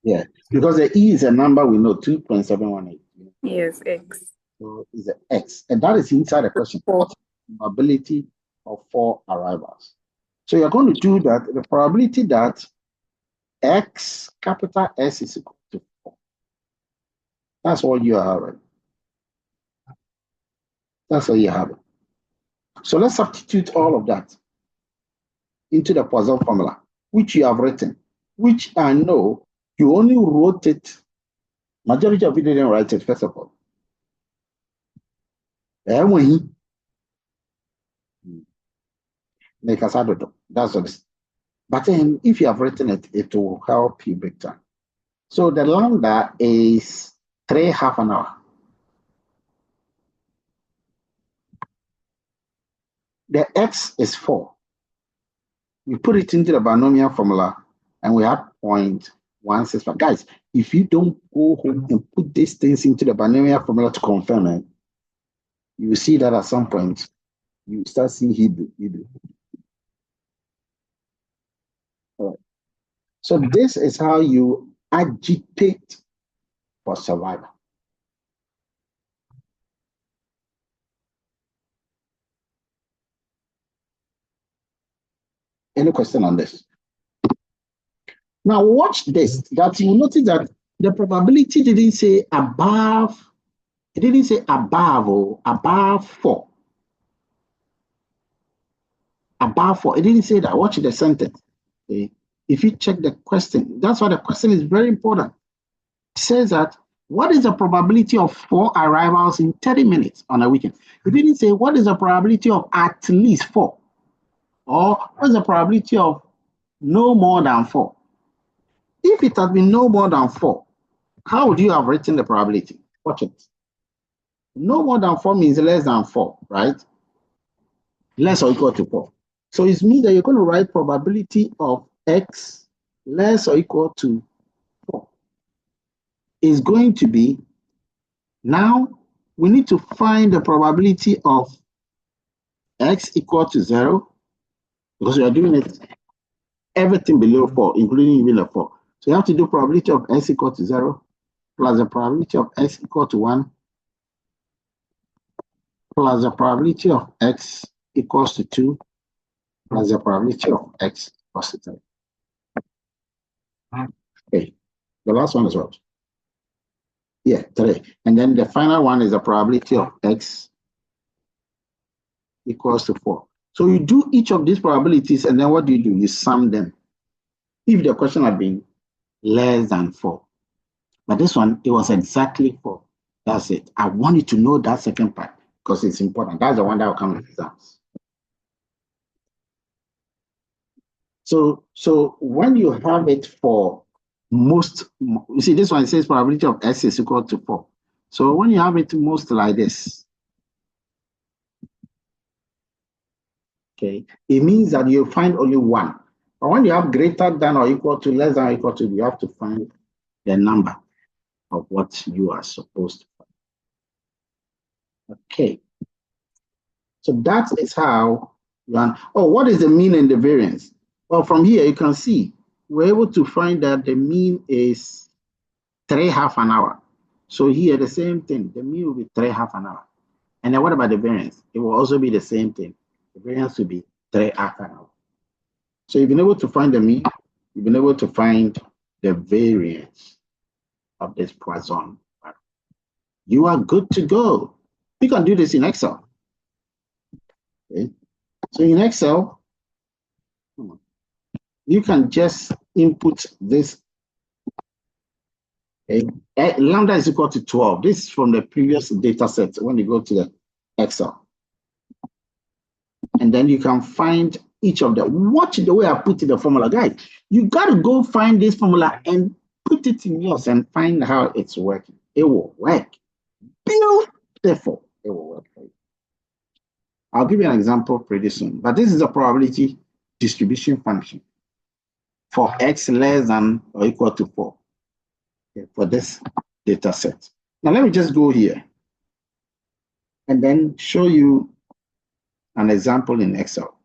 Yeah, because the E is a number we know, 2.718. Yes, X. So it's the X. And that is inside the question. What's the probability of 4 arrivals? So you're going to do that, the probability that X, capital S is equal to 4. That's all you have. That's all you have. So let's substitute all of that into the Poisson formula, which you have written, which I know you only wrote it. Majority of you didn't write it, first of all. That's what it is. But then if you have written it, it will help you big time. So the lambda is 3 half an hour. The X is 4. We put it into the binomial formula and we have 0.165. Guys, if you don't go home and put these things into the binomial formula to confirm it, you will see that at some point you start seeing Hebrew. All right. So this is how you agitate for survival. Any question on this? Now watch this, that you notice that the probability didn't say above, it didn't say above or above 4. Above 4, it didn't say that. Watch the sentence. Okay? If you check the question, that's why the question is very important. It says that, what is the probability of 4 arrivals in 30 minutes on a weekend? It didn't say, what is the probability of at least 4? Or what is the probability of no more than 4? If it had been no more than 4, how would you have written the probability? Watch it. No more than 4 means less than 4, right? Less or equal to 4. So it means that you're going to write probability of X less or equal to 4. Is going to be, now we need to find the probability of X equal to 0, because we are doing it everything below 4, including even the 4. So you have to do probability of X equal to 0 plus the probability of X equal to 1 plus the probability of X equals to 2 plus the probability of X equals to 3. Okay, the last one is what? Yeah, 3. And then the final one is the probability of X equals to 4. So you do each of these probabilities, and then what do? You sum them. If the question had been less than 4. But this one, it was exactly 4. That's it. I want you to know that second part because it's important. That's the one that will come in exams. So when you have it for most, you see this one says probability of S is equal to 4. So when you have it most like this, okay, it means that you find only 1. But when you have greater than or equal to, less than or equal to, you have to find the number of what you are supposed to find. Okay. So that is how you are. Oh, what is the mean and the variance? Well, from here you can see we're able to find that the mean is 3 half an hour. So here, the same thing, the mean will be 3 half an hour. And then what about the variance? It will also be the same thing. The variance will be 3 half an hour. So you've been able to find the mean, you've been able to find the variance of this Poisson. You are good to go. You can do this in Excel. Okay. So in Excel, you can just input this. Okay. Lambda is equal to 12. This is from the previous data set when you go to the Excel. And then you can find each of them. Watch the way I put in the formula. Guys, you got to go find this formula and put it in yours and find how it's working. It will work. Beautiful. It will work for you. I'll give you an example pretty soon. But this is a probability distribution function for x less than or equal to 4, okay, for this data set. Now let me just go here and then show you an example in Excel.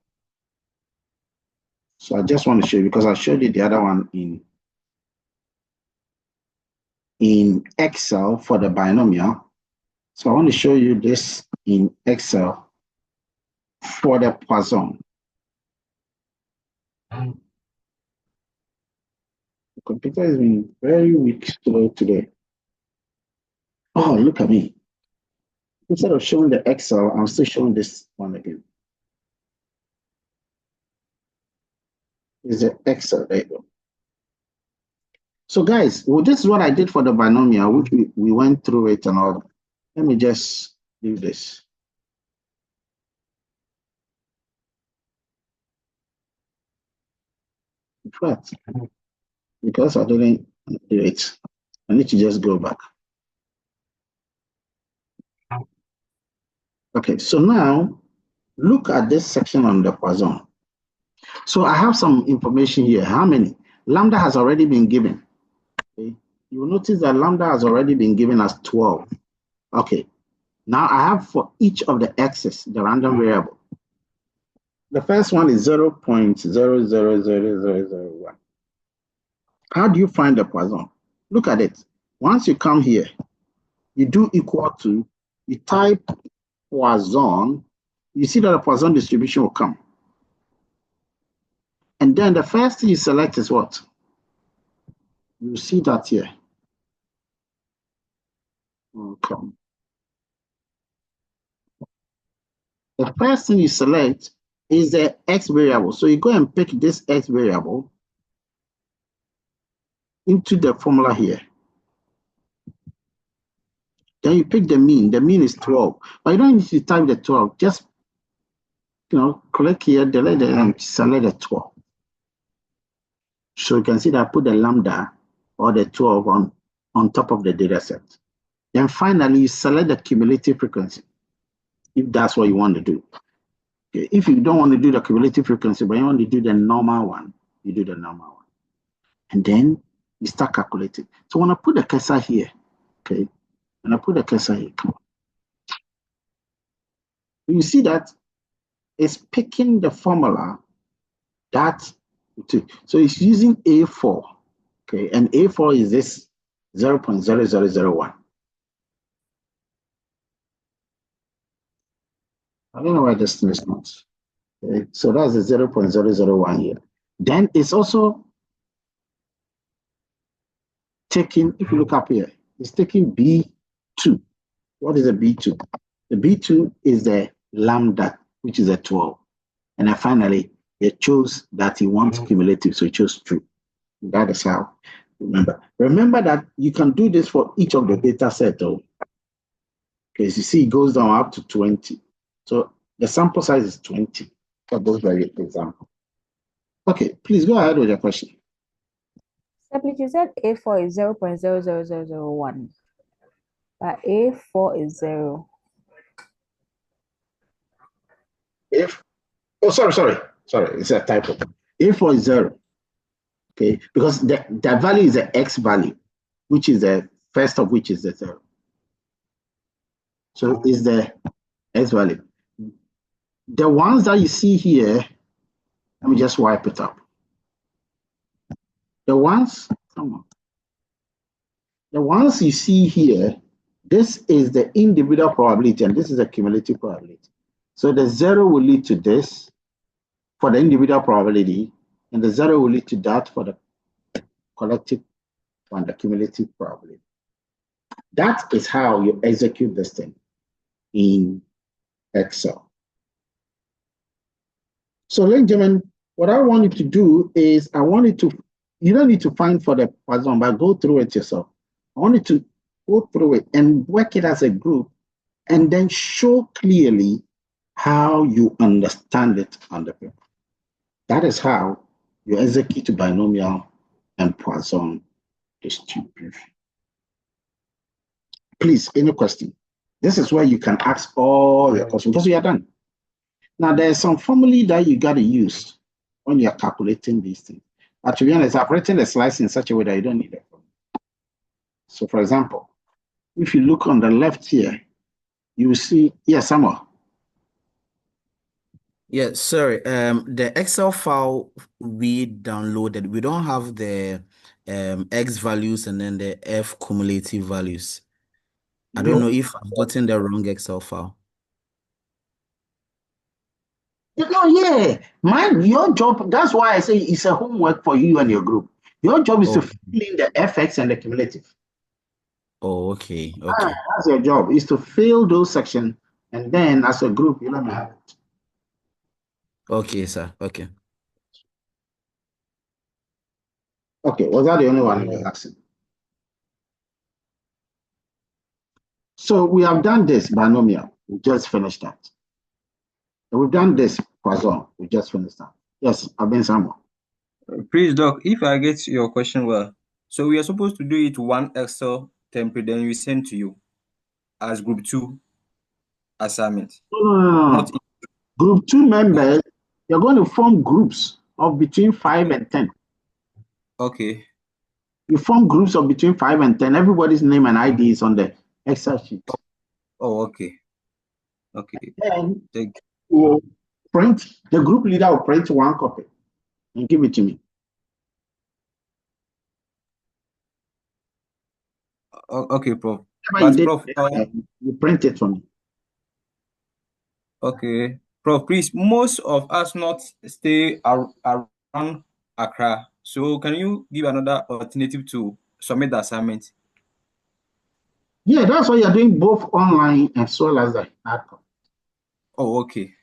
So I just want to show you because I showed you the other one in Excel for the binomial. So I want to show you this in Excel for the Poisson. The computer has been very weak slow today. Oh, look at me. Instead of showing the Excel, I'm still showing this one again. Is the Excel. There you go. So guys, well, this is what I did for the binomial, which we went through it and all. Let me just do this. In fact, because I didn't do it, I need to just go back. Okay, so now look at this section on the Poisson. So I have some information here. How many? Lambda has already been given. Okay. You will notice that lambda has already been given as 12. Okay. Now I have for each of the x's, the random variable. The first one is 0.000001. How do you find the Poisson? Look at it. Once you come here, you do equal to, you type Poisson, you see that the Poisson distribution will come. And then the first thing you select is what? You see that here. Okay. The first thing you select is the x variable. So you go and pick this x variable into the formula here. Then you pick the mean. The mean is 12. But you don't need to type the 12. Just, click here, delete it, and select the 12. So you can see that I put the lambda or the 12 on top of the data set. Then finally, you select the cumulative frequency, if that's what you want to do. Okay. If you don't want to do the cumulative frequency, but you want to do the normal one, you do the normal one. And then you start calculating. So when I put the cursor here, okay, when I put the cursor here, come on. You see that it's picking the formula that, so it's using A4, okay, and A4 is this 0.0001. I don't know why this thing is not. Okay, so that's the 0.001 here. Then it's also taking, if you look up here, it's taking B2. What is a B2? The B2 is the lambda, which is a 12. And then finally, it chose that you want cumulative, so it chose true. That is how, remember. Remember that you can do this for each of the data set, though. Because you see, it goes down up to 20. So the sample size is 20 for those very example. Okay, please go ahead with your question. So please, you said A4 is 0.00001, but A4 is 0. Sorry, it's a typo. A4 is 0. Okay, because the value is the x value, which is the first of which is the 0. So it's the x value. The ones that you see here, let me just wipe it up. The ones, come on. The ones you see here, this is the individual probability and this is the cumulative probability. So the 0 will lead to this for the individual probability, and the 0 will lead to that for the collective and the cumulative probability. That is how you execute this thing in Excel. So, ladies and gentlemen, what I want you to do is you don't need to find for the Poisson, but go through it yourself. I want you to go through it and work it as a group and then show clearly how you understand it on the paper. That is how you execute binomial and Poisson distribution. Please, any question? This is where you can ask all your questions because we are done. Now, there's some formula that you got to use when you're calculating these things. But to be honest, I've written the slides in such a way that you don't need it. So, for example, if you look on the left here, you will see, yes, Samuel. Yeah, sorry. The Excel file we downloaded, we don't have the X values and then the F cumulative values. I don't know if I've gotten the wrong Excel file. Yeah. Your job, that's why I say it's a homework for you and your group. Your job is to fill in the FX and the cumulative. Oh, okay. Okay. That's your job, is to fill those sections, and then as a group, you let me have it. Okay, sir. Okay. Okay, was that the only one you were asking? So we have done this binomial. We just finished that. And we've done this Poisson. We just finished that. Yes, I've been somewhere. Please, Doc, if I get your question well, so we are supposed to do it one Excel template, then we send to you as group 2 assignment. No. Group 2 members, you're going to form groups of between 5 and 10. Okay. You form groups of between 5 and 10. Everybody's name and ID is on the Excel sheet. Oh, okay. Okay. Then we'll print, the group leader will print one copy and give it to me. Okay, Prof. Prof, you print it for me. Okay. Prof, please, most of us not stay around Accra. So can you give another alternative to submit the assignment? Yeah, that's why you're doing both online as well as the hard copy. Oh, okay.